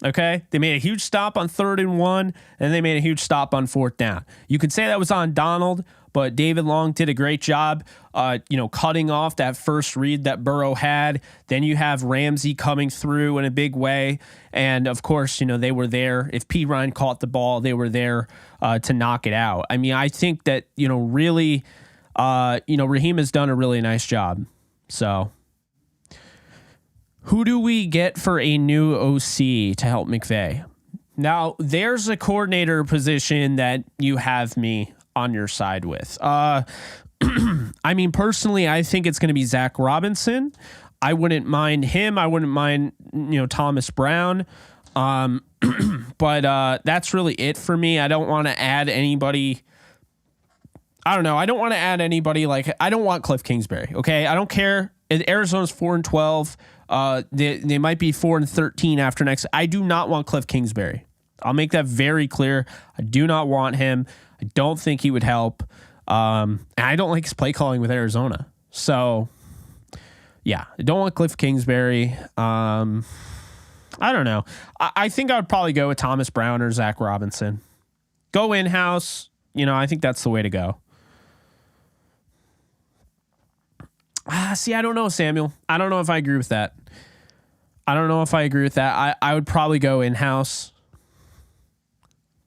Okay? They made a huge stop on 3rd and 1, and they made a huge stop on 4th down. You could say that was on Donald, but David Long did a great job, cutting off that first read that Burrow had. Then you have Ramsey coming through in a big way. And, of course, they were there. If P. Ryan caught the ball, they were there to knock it out. I mean, I think that, really, Raheem has done a really nice job. So who do we get for a new OC to help McVay? Now, there's a coordinator position that you have me on your side with. I mean, personally, I think it's going to be Zach Robinson. I wouldn't mind him. I wouldn't mind, Thomas Brown. But that's really it for me. I don't want to add anybody. I don't know. I don't want to add anybody I don't want Cliff Kingsbury. Okay. I don't care. Arizona's 4-12. They might be 4-13 after next. I do not want Cliff Kingsbury. I'll make that very clear. I do not want him. I don't think he would help. And I don't like his play calling with Arizona. So, yeah, I don't want Cliff Kingsbury. I don't know. I think I would probably go with Thomas Brown or Zach Robinson. Go in-house. I think that's the way to go. See, I don't know, Samuel. I don't know if I agree with that. I would probably go in-house.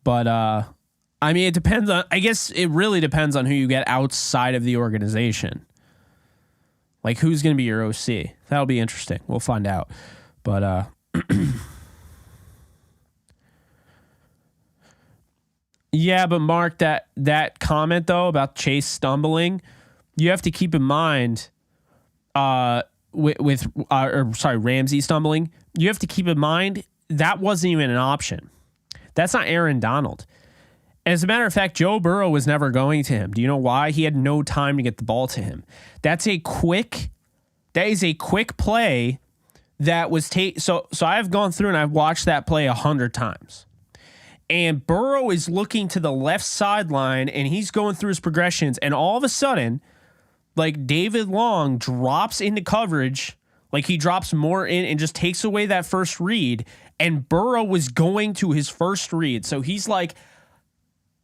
But, I mean, it depends on, I guess it really depends on who you get outside of the organization. Like, who's going to be your OC? That'll be interesting. We'll find out. But, yeah, but Mark, that comment, though, about Chase stumbling, you have to keep in mind, Ramsey stumbling, you have to keep in mind that wasn't even an option. That's not Aaron Donald. As a matter of fact, Joe Burrow was never going to him. Do you know why? He had no time to get the ball to him. That is a quick play that was so I've gone through and I've watched that play 100 times. And Burrow is looking to the left sideline and he's going through his progressions, and all of a sudden, David Long drops into coverage, he drops more in and just takes away that first read, and Burrow was going to his first read. So he's like,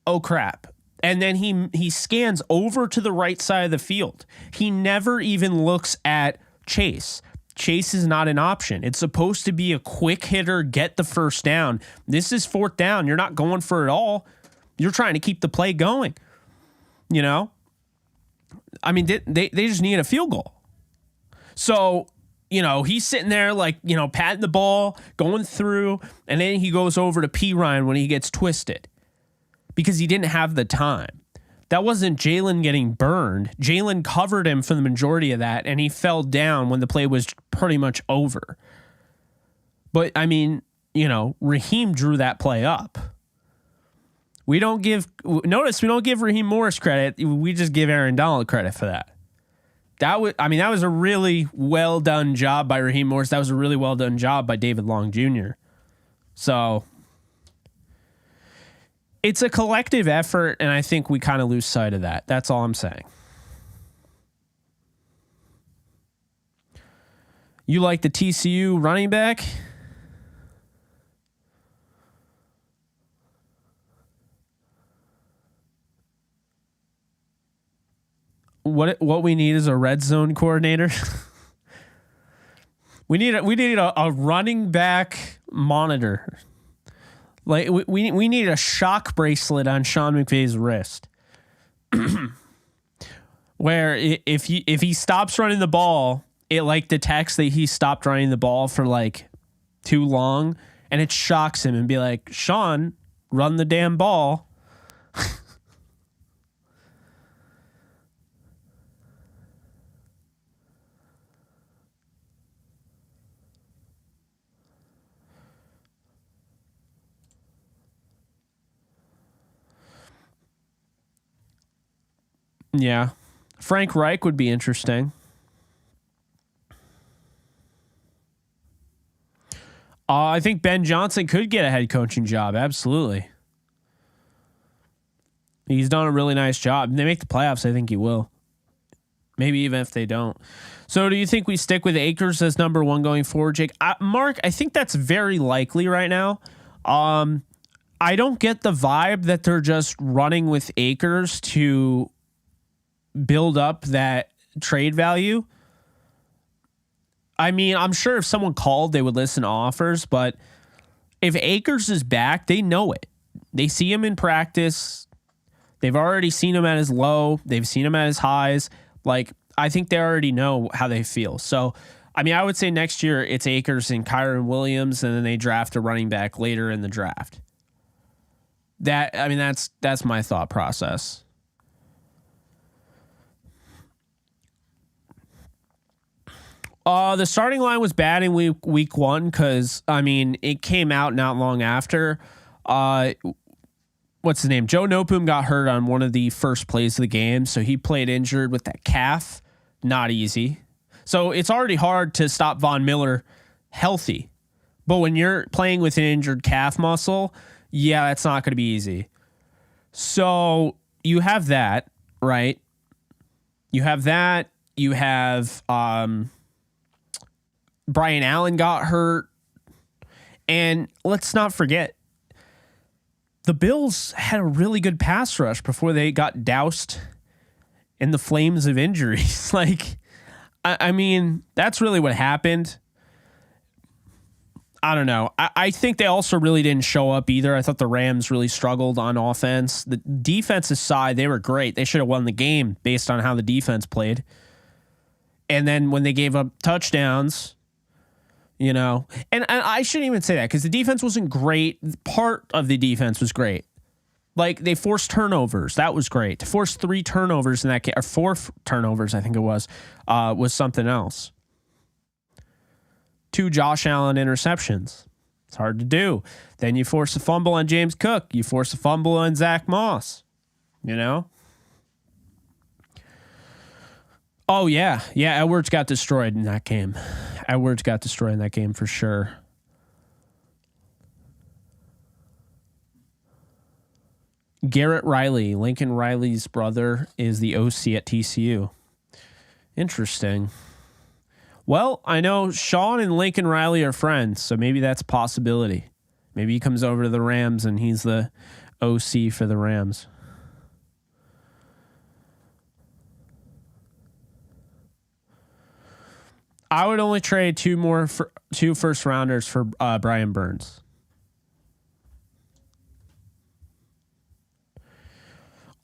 oh crap. And then he scans over to the right side of the field. He never even looks at Chase. Chase is not an option. It's supposed to be a quick hitter, get the first down. This is 4th down. You're not going for it all. You're trying to keep the play going. I mean, they just need a field goal. So, he's sitting there patting the ball, going through, and then he goes over to P. Ryan when he gets twisted because he didn't have the time. That wasn't Jalen getting burned. Jalen covered him for the majority of that, and he fell down when the play was pretty much over. But, I mean, Raheem drew that play up. We don't give Raheem Morris credit. We just give Aaron Donald credit for that. That was a really well done job by Raheem Morris. That was a really well done job by David Long Jr. So it's a collective effort, and I think we kind of lose sight of that. That's all I'm saying. You like the TCU running back? What we need is a red zone coordinator. we need a running back monitor. We need a shock bracelet on Sean McVay's wrist, where if he stops running the ball, it detects that he stopped running the ball for too long, and it shocks him and be like, Sean, run the damn ball. Yeah. Frank Reich would be interesting. I think Ben Johnson could get a head coaching job. Absolutely. He's done a really nice job. They make the playoffs, I think he will. Maybe even if they don't. So do you think we stick with Akers as number one going forward, Jake? Mark, I think that's very likely right now. I don't get the vibe that they're just running with Akers to build up that trade value. I mean, I'm sure if someone called, they would listen to offers, but if Akers is back, they know it. They see him in practice. They've already seen him at his low. They've seen him at his highs. Like, I think they already know how they feel. So, I mean, I would say next year it's Akers and Kyron Williams, and then they draft a running back later in the draft. That's my thought process. The starting line was bad in week one because, I mean, it came out not long after. What's his name? Joe Noteboom got hurt on one of the first plays of the game, so he played injured with that calf. Not easy. So it's already hard to stop Von Miller healthy. But when you're playing with an injured calf muscle, yeah, that's not going to be easy. So you have that, right? You have that. You have Brian Allen got hurt. And let's not forget, the Bills had a really good pass rush before they got doused in the flames of injuries. I mean, that's really what happened. I don't know. I think they also really didn't show up either. I thought the Rams really struggled on offense. The defensive side, they were great. They should have won the game based on how the defense played. And then when they gave up touchdowns, you know, and I shouldn't even say that because the defense wasn't great. Part of the defense was great. Like, they forced turnovers. That was great. To force 3 turnovers in that game, or 4 turnovers, I think it was something else. 2 Josh Allen interceptions. It's hard to do. Then you force a fumble on James Cook. You force a fumble on Zach Moss. You know? Oh, yeah. Yeah, Edwards got destroyed in that game. Edwards got destroyed in that game for sure. Garrett Riley, Lincoln Riley's brother, is the OC at TCU. Interesting. Well, I know Sean and Lincoln Riley are friends, so maybe that's a possibility. Maybe he comes over to the Rams and he's the OC for the Rams. I would only trade 2 first rounders for Brian Burns.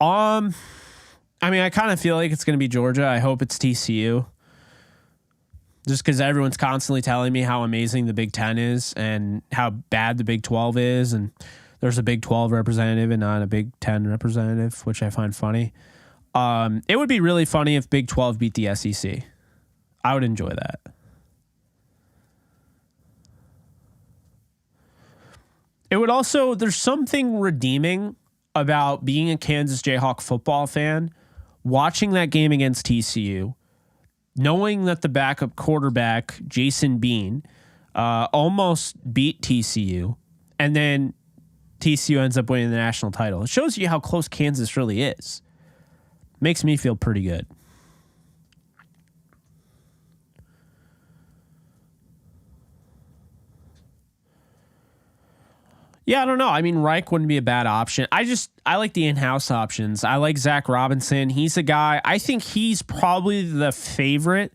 I mean, I kind of feel like it's going to be Georgia. I hope it's TCU. Just because everyone's constantly telling me how amazing the Big Ten is and how bad the Big 12 is. And there's a Big 12 representative and not a Big 10 representative, which I find funny. It would be really funny if Big 12 beat the SEC. I would enjoy that. It would also, there's something redeeming about being a Kansas Jayhawk football fan, watching that game against TCU, knowing that the backup quarterback, Jason Bean, almost beat TCU, and then TCU ends up winning the national title. It shows you how close Kansas really is. Makes me feel pretty good. Yeah, I don't know. I mean, Reich wouldn't be a bad option. I like the in-house options. I like Zach Robinson. He's a guy. I think he's probably the favorite.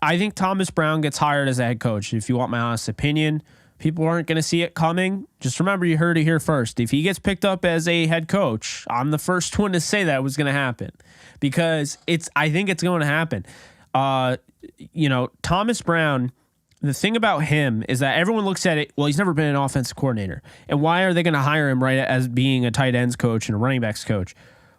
I think Thomas Brown gets hired as a head coach. If you want my honest opinion, people aren't going to see it coming. Just remember, you heard it here first. If he gets picked up as a head coach, I'm the first one to say that was going to happen because I think it's going to happen. Thomas Brown. The thing about him is that everyone looks at it, well, he's never been an offensive coordinator. And why are they going to hire him right as being a tight ends coach and a running backs coach?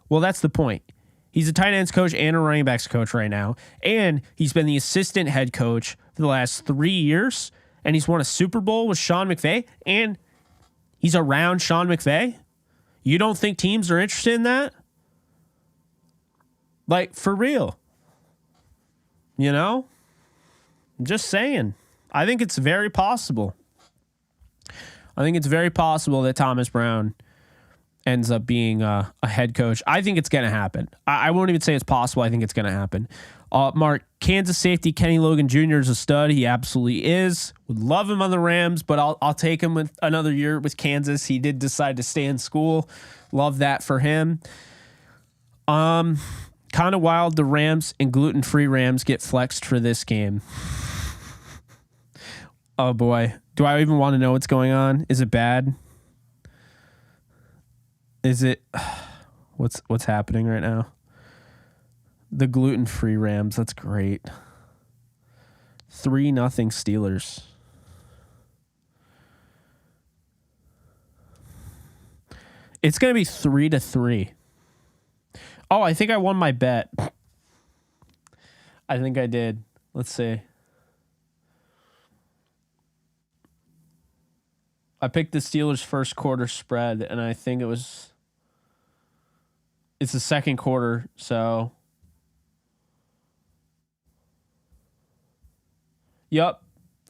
Well, that's the point. He's a tight ends coach and a running backs coach right now. And he's been the assistant head coach for the last 3 years. And he's won a Super Bowl with Sean McVay. And he's around Sean McVay. You don't think teams are interested in that? Like, for real. You know? I'm just saying. I think it's very possible. I think it's very possible that Thomas Brown ends up being a head coach. I think it's going to happen. I won't even say it's possible. I think it's going to happen. Mark, Kansas safety Kenny Logan Jr. is a stud. He absolutely is. Would love him on the Rams, but I'll take him with another year with Kansas. He did decide to stay in school. Love that for him. Kind of wild. The Rams and gluten-free Rams get flexed for this game. Oh boy. Do I even want to know what's going on? Is it bad? Is it what's happening right now? The gluten-free Rams, that's great. 3-0 Steelers. It's going to be 3-3. Oh, I think I won my bet. I think I did. Let's see. I picked the Steelers first quarter spread, and I think it's the second quarter, so. Yep.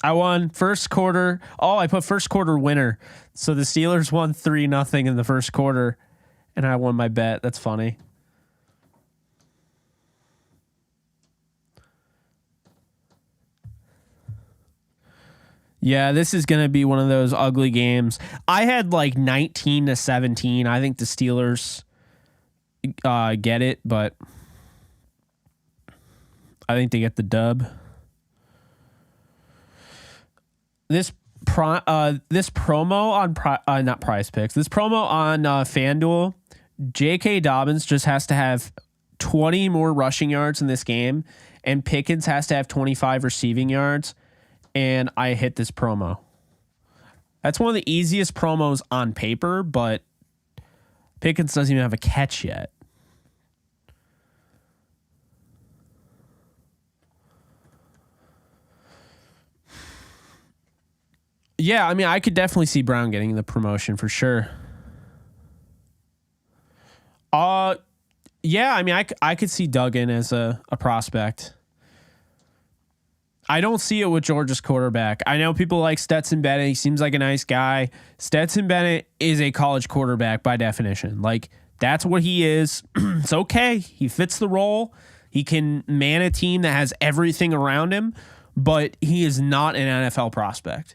I won first quarter. Oh, I put first quarter winner. So the Steelers won 3-0 in the first quarter, and I won my bet. That's funny. Yeah, this is going to be one of those ugly games. I had like 19-17. I think the Steelers get it, but I think they get the dub. This promo on not Prize Picks. This promo on FanDuel, J.K. Dobbins just has to have 20 more rushing yards in this game, and Pickens has to have 25 receiving yards. And I hit this promo. That's one of the easiest promos on paper, but Pickens doesn't even have a catch yet. Yeah, I mean, I could definitely see Brown getting the promotion for sure. Yeah, I mean, I could see Duggan as a prospect. I don't see it with Georgia's quarterback. I know people like Stetson Bennett. He seems like a nice guy. Stetson Bennett is a college quarterback by definition. Like, that's what he is. It's okay. He fits the role. He can man a team that has everything around him, but he is not an NFL prospect.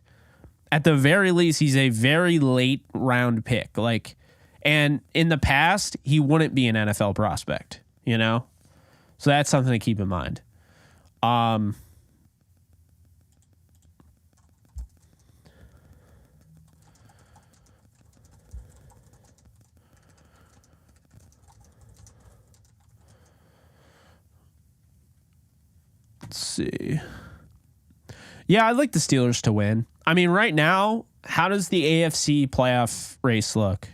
At the very least, he's a very late round pick. Like, and in the past, he wouldn't be an NFL prospect, you know? So that's something to keep in mind. Let's see. Yeah, I'd like the Steelers to win. I mean, right now, how does the AFC playoff race look?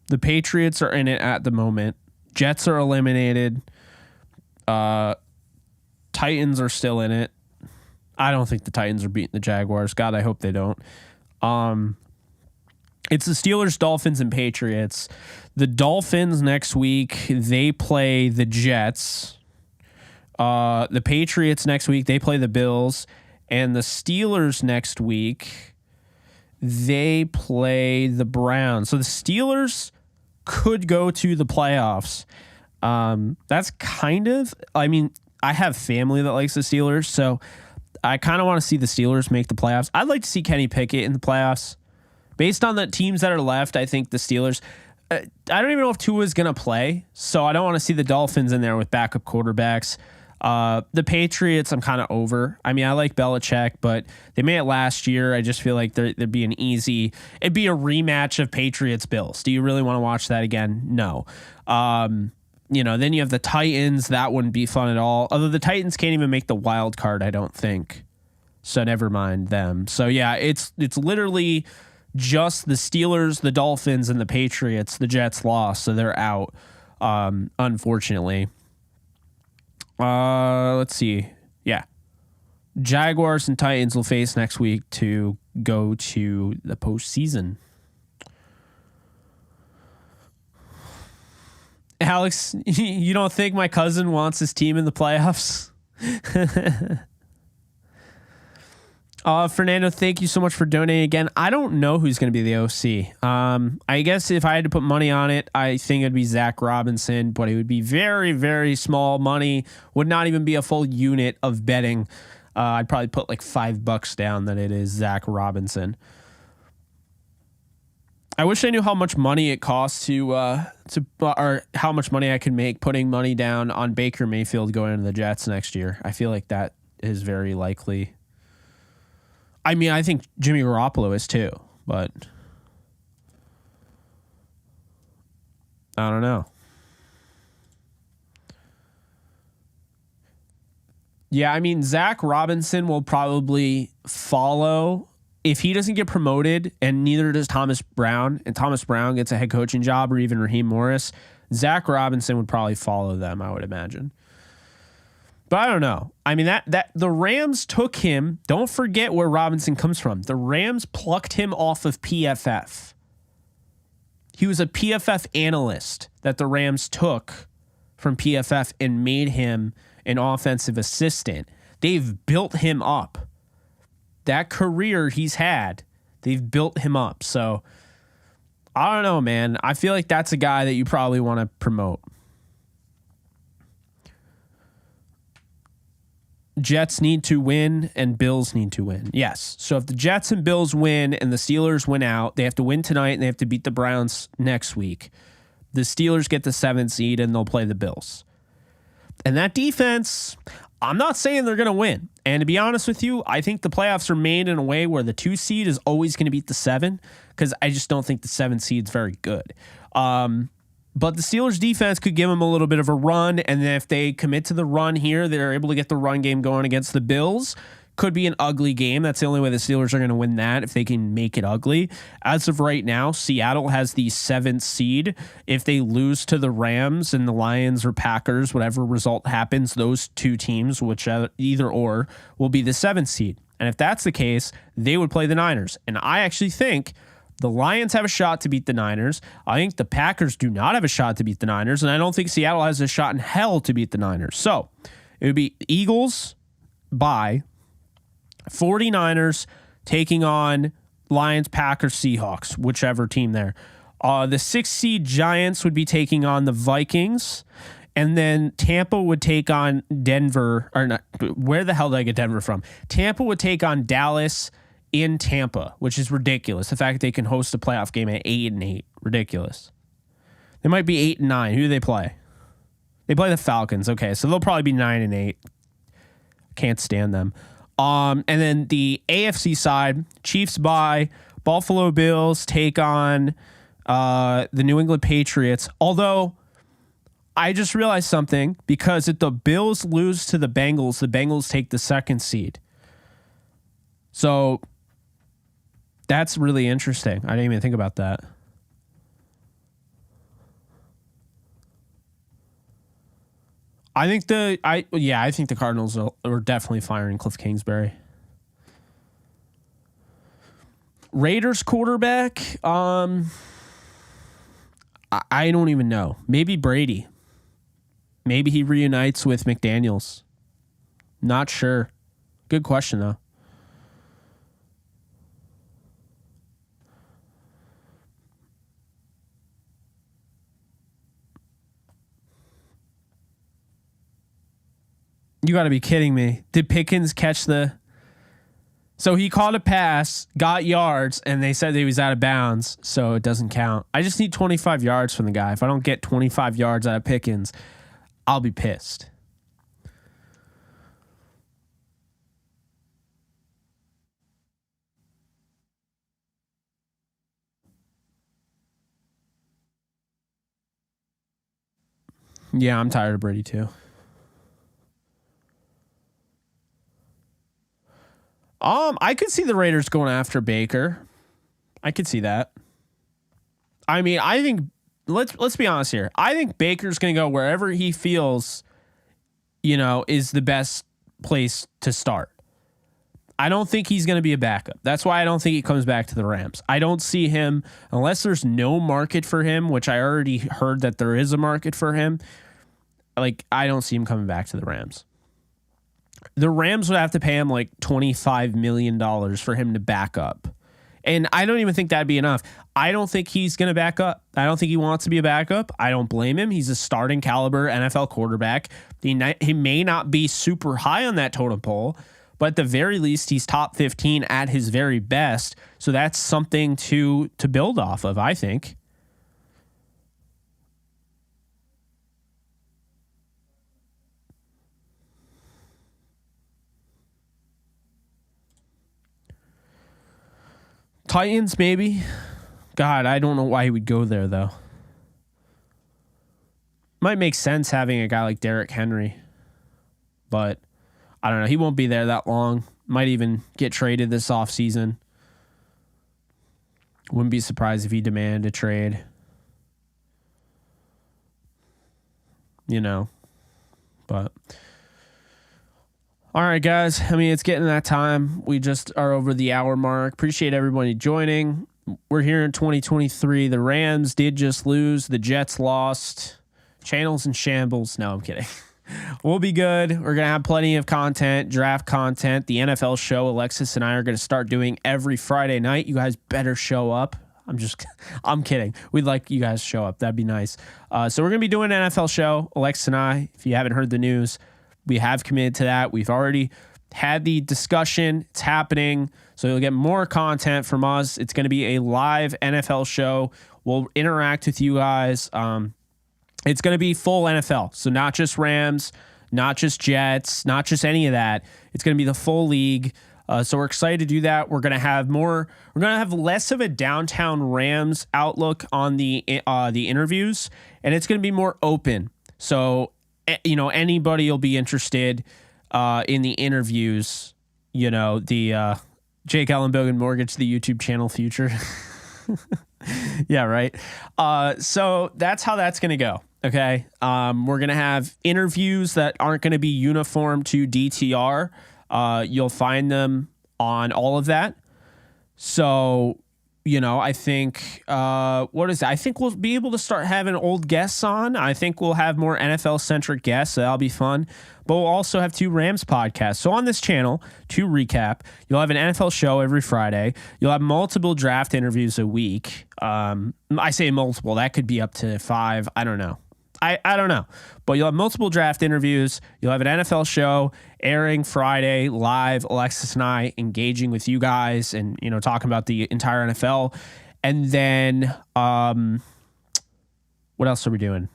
The Patriots are in it at the moment. Jets are eliminated. Titans are still in it. I don't think the Titans are beating the Jaguars. God, I hope they don't. It's the Steelers, Dolphins, and Patriots. The Dolphins next week, they play the Jets. The Patriots next week, they play the Bills. And the Steelers next week, they play the Browns. So the Steelers could go to the playoffs. That's kind of, I mean, I have family that likes the Steelers, so I kind of want to see the Steelers make the playoffs. I'd like to see Kenny Pickett in the playoffs. Based on the teams that are left, I think the Steelers, I don't even know if Tua is going to play, so I don't want to see the Dolphins in there with backup quarterbacks. The Patriots, I'm kind of over. I mean, I like Belichick, but they made it last year. I just feel like it'd be a rematch of Patriots Bills. Do you really want to watch that again? No. Then you have the Titans. That wouldn't be fun at all. Although the Titans can't even make the wild card, I don't think. So never mind them. So yeah, it's literally just the Steelers, the Dolphins, and the Patriots. The Jets lost, so they're out, unfortunately. Let's see. Yeah. Jaguars and Titans will face next week to go to the postseason. Alex, you don't think my cousin wants his team in the playoffs? Fernando, thank you so much for donating again. I don't know who's going to be the OC. I guess if I had to put money on it, I think it'd be Zach Robinson, but it would be very, very small money. Would not even be a full unit of betting. I'd probably put like $5 down that it is Zach Robinson. I wish I knew how much money it costs or how much money I could make putting money down on Baker Mayfield going into the Jets next year. I feel like that is very likely. I mean, I think Jimmy Garoppolo is too, but I don't know. Yeah, I mean, Zach Robinson will probably follow if he doesn't get promoted, and neither does Thomas Brown, and Thomas Brown gets a head coaching job, or even Raheem Morris. Zach Robinson would probably follow them, I would imagine. But I don't know. I mean, that the Rams took him. Don't forget where Robinson comes from. The Rams plucked him off of PFF. He was a PFF analyst that the Rams took from PFF and made him an offensive assistant. They've built him up. That career he's had, they've built him up. So I don't know, man. I feel like that's a guy that you probably want to promote. Jets need to win and Bills need to win. Yes. So if the Jets and Bills win and the Steelers win out, they have to win tonight and they have to beat the Browns next week. The Steelers get the 7th seed and they'll play the Bills. And that defense, I'm not saying they're going to win. And to be honest with you, I think the playoffs are made in a way where the 2 seed is always going to beat the 7, because I just don't think the 7 seed's very good. But the Steelers defense could give them a little bit of a run. And then if they commit to the run here, they're able to get the run game going against the Bills. Could be an ugly game. That's the only way the Steelers are going to win that, if they can make it ugly. As of right now, Seattle has the 7th seed. If they lose to the Rams and the Lions or Packers, whatever result happens, those 2 teams, which either or, will be the 7th seed. And if that's the case, they would play the Niners. And I actually think the Lions have a shot to beat the Niners. I think the Packers do not have a shot to beat the Niners. And I don't think Seattle has a shot in hell to beat the Niners. So it would be Eagles by 49ers taking on Lions, Packers, Seahawks, whichever team there. The 6th seed Giants would be taking on the Vikings. And then Tampa would take on Denver. Or not, where the hell did I get Denver from? Tampa would take on Dallas in Tampa, which is ridiculous. The fact that they can host a playoff game at 8-8. Ridiculous. They might be 8-9. Who do they play? They play the Falcons. Okay, so they'll probably be 9-8. Can't stand them. And then the AFC side, Chiefs bye, Buffalo Bills take on the New England Patriots. Although I just realized something, because if the Bills lose to the Bengals take the 2nd seed. So that's really interesting. I didn't even think about that. I think the Cardinals are definitely firing Cliff Kingsbury. Raiders quarterback, I don't even know. Maybe Brady. Maybe he reunites with McDaniels. Not sure. Good question though. You got to be kidding me. Did Pickens catch So he caught a pass, got yards, and they said he was out of bounds, so it doesn't count. I just need 25 yards from the guy. If I don't get 25 yards out of Pickens, I'll be pissed. Yeah, I'm tired of Brady too. I could see the Raiders going after Baker. I could see that. I mean, I think let's be honest here. I think Baker's going to go wherever he feels, is the best place to start. I don't think he's going to be a backup. That's why I don't think he comes back to the Rams. I don't see him, unless there's no market for him, which I already heard that there is a market for him. Like, I don't see him coming back to the Rams. The Rams would have to pay him like $25 million for him to back up. And I don't even think that'd be enough. I don't think he's going to back up. I don't think he wants to be a backup. I don't blame him. He's a starting caliber NFL quarterback. He may not be super high on that totem pole, but at the very least, he's top 15 at his very best. So that's something to build off of, I think. Titans, maybe. God, I don't know why he would go there, though. Might make sense having a guy like Derrick Henry, but I don't know. He won't be there that long. Might even get traded this offseason. Wouldn't be surprised if he demanded a trade. You know, but all right, guys. I mean, it's getting that time. We just are over the hour mark. Appreciate everybody joining. We're here in 2023. The Rams did just lose. The Jets lost. Channels in shambles. No, I'm kidding. We'll be good. We're going to have plenty of content, draft content. The NFL show Alexis and I are going to start doing every Friday night. You guys better show up. I'm kidding. We'd like you guys to show up. That'd be nice. So we're going to be doing an NFL show, Alexis and I. If you haven't heard the news, we have committed to that. We've already had the discussion. It's happening. So you'll get more content from us. It's going to be a live NFL show. We'll interact with you guys. It's going to be full NFL. So not just Rams, not just Jets, not just any of that. It's going to be the full league. So we're excited to do that. We're going to have less of a downtown Rams outlook on the interviews, and it's going to be more open. So, anybody will be interested in the interviews, the Jake Ellenbogen Mortgage, the YouTube channel future. Yeah, right. So that's how that's going to go. Okay. We're going to have interviews that aren't going to be uniform to DTR. You'll find them on all of that. So, I think, I think we'll be able to start having old guests on. I think we'll have more NFL centric guests. So that'll be fun. But we'll also have 2 Rams podcasts. So on this channel, to recap, you'll have an NFL show every Friday. You'll have multiple draft interviews a week. I say multiple. That could be up to 5. I don't know. I don't know. But you'll have multiple draft interviews. You'll have an NFL show airing Friday live. Alexis and I engaging with you guys and, talking about the entire NFL. And then what else are we doing?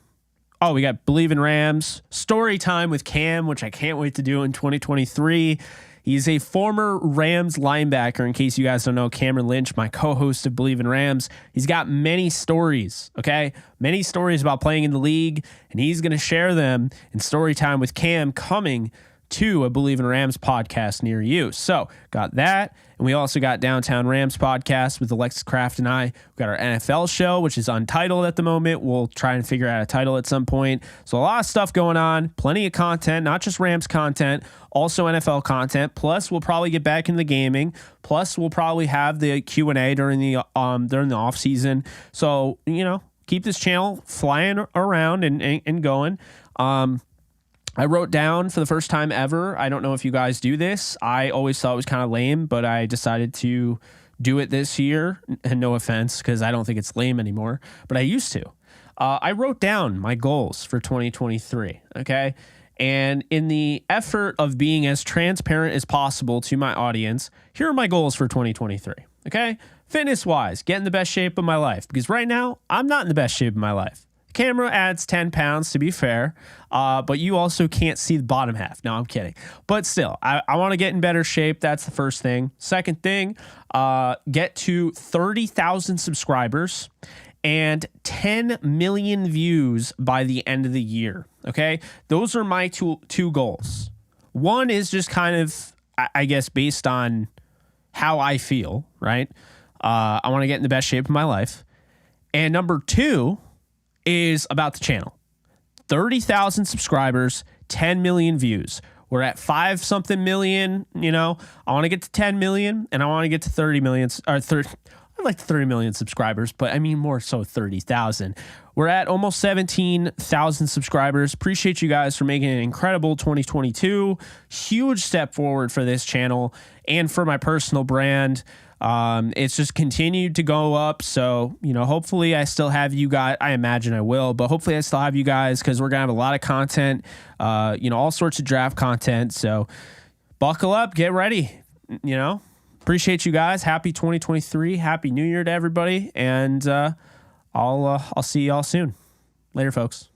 Oh, we got Believe in Rams. Story time with Cam, which I can't wait to do in 2023. He's a former Rams linebacker. In case you guys don't know, Cameron Lynch, my co-host of Believe in Rams. He's got many stories, okay? Many stories about playing in the league, and he's going to share them in Story Time with Cam coming to a Believe in Rams podcast near you. So got that. And we also got Downtown Rams podcast with Alexis Kraft and I. We've got our NFL show, which is untitled at the moment. We'll try and figure out a title at some point. So a lot of stuff going on, plenty of content, not just Rams content, also NFL content. Plus we'll probably get back into the gaming. Plus we'll probably have the Q&A during the off season. So, keep this channel flying around and going. I wrote down for the first time ever. I don't know if you guys do this. I always thought it was kind of lame, but I decided to do it this year. And no offense, because I don't think it's lame anymore, but I used to. I wrote down my goals for 2023. Okay. And in the effort of being as transparent as possible to my audience, here are my goals for 2023. Okay. Fitness wise, get in the best shape of my life, because right now I'm not in the best shape of my life. Camera adds 10 pounds to be fair, but you also can't see the bottom half. No, I'm kidding. But still, I want to get in better shape. That's the first thing. Second thing, get to 30,000 subscribers and 10 million views by the end of the year. Okay, those are my two goals. One is just kind of, I guess, based on how I feel, right? I want to get in the best shape of my life. And number 2 is about the channel. 30,000 subscribers, 10 million views. We're at 5-something million, I want to get to 10 million and I want to get to 30 million or 30. like 30 million subscribers, but I mean more so 30,000. We're at almost 17,000 subscribers. Appreciate you guys for making an incredible 2022. Huge step forward for this channel and for my personal brand. It's just continued to go up. So, hopefully I still have you guys. I imagine I will, but hopefully I still have you guys because we're going to have a lot of content, all sorts of draft content. So buckle up, get ready, appreciate you guys. Happy 2023. Happy New Year to everybody. And, I'll see y'all soon. Later, folks.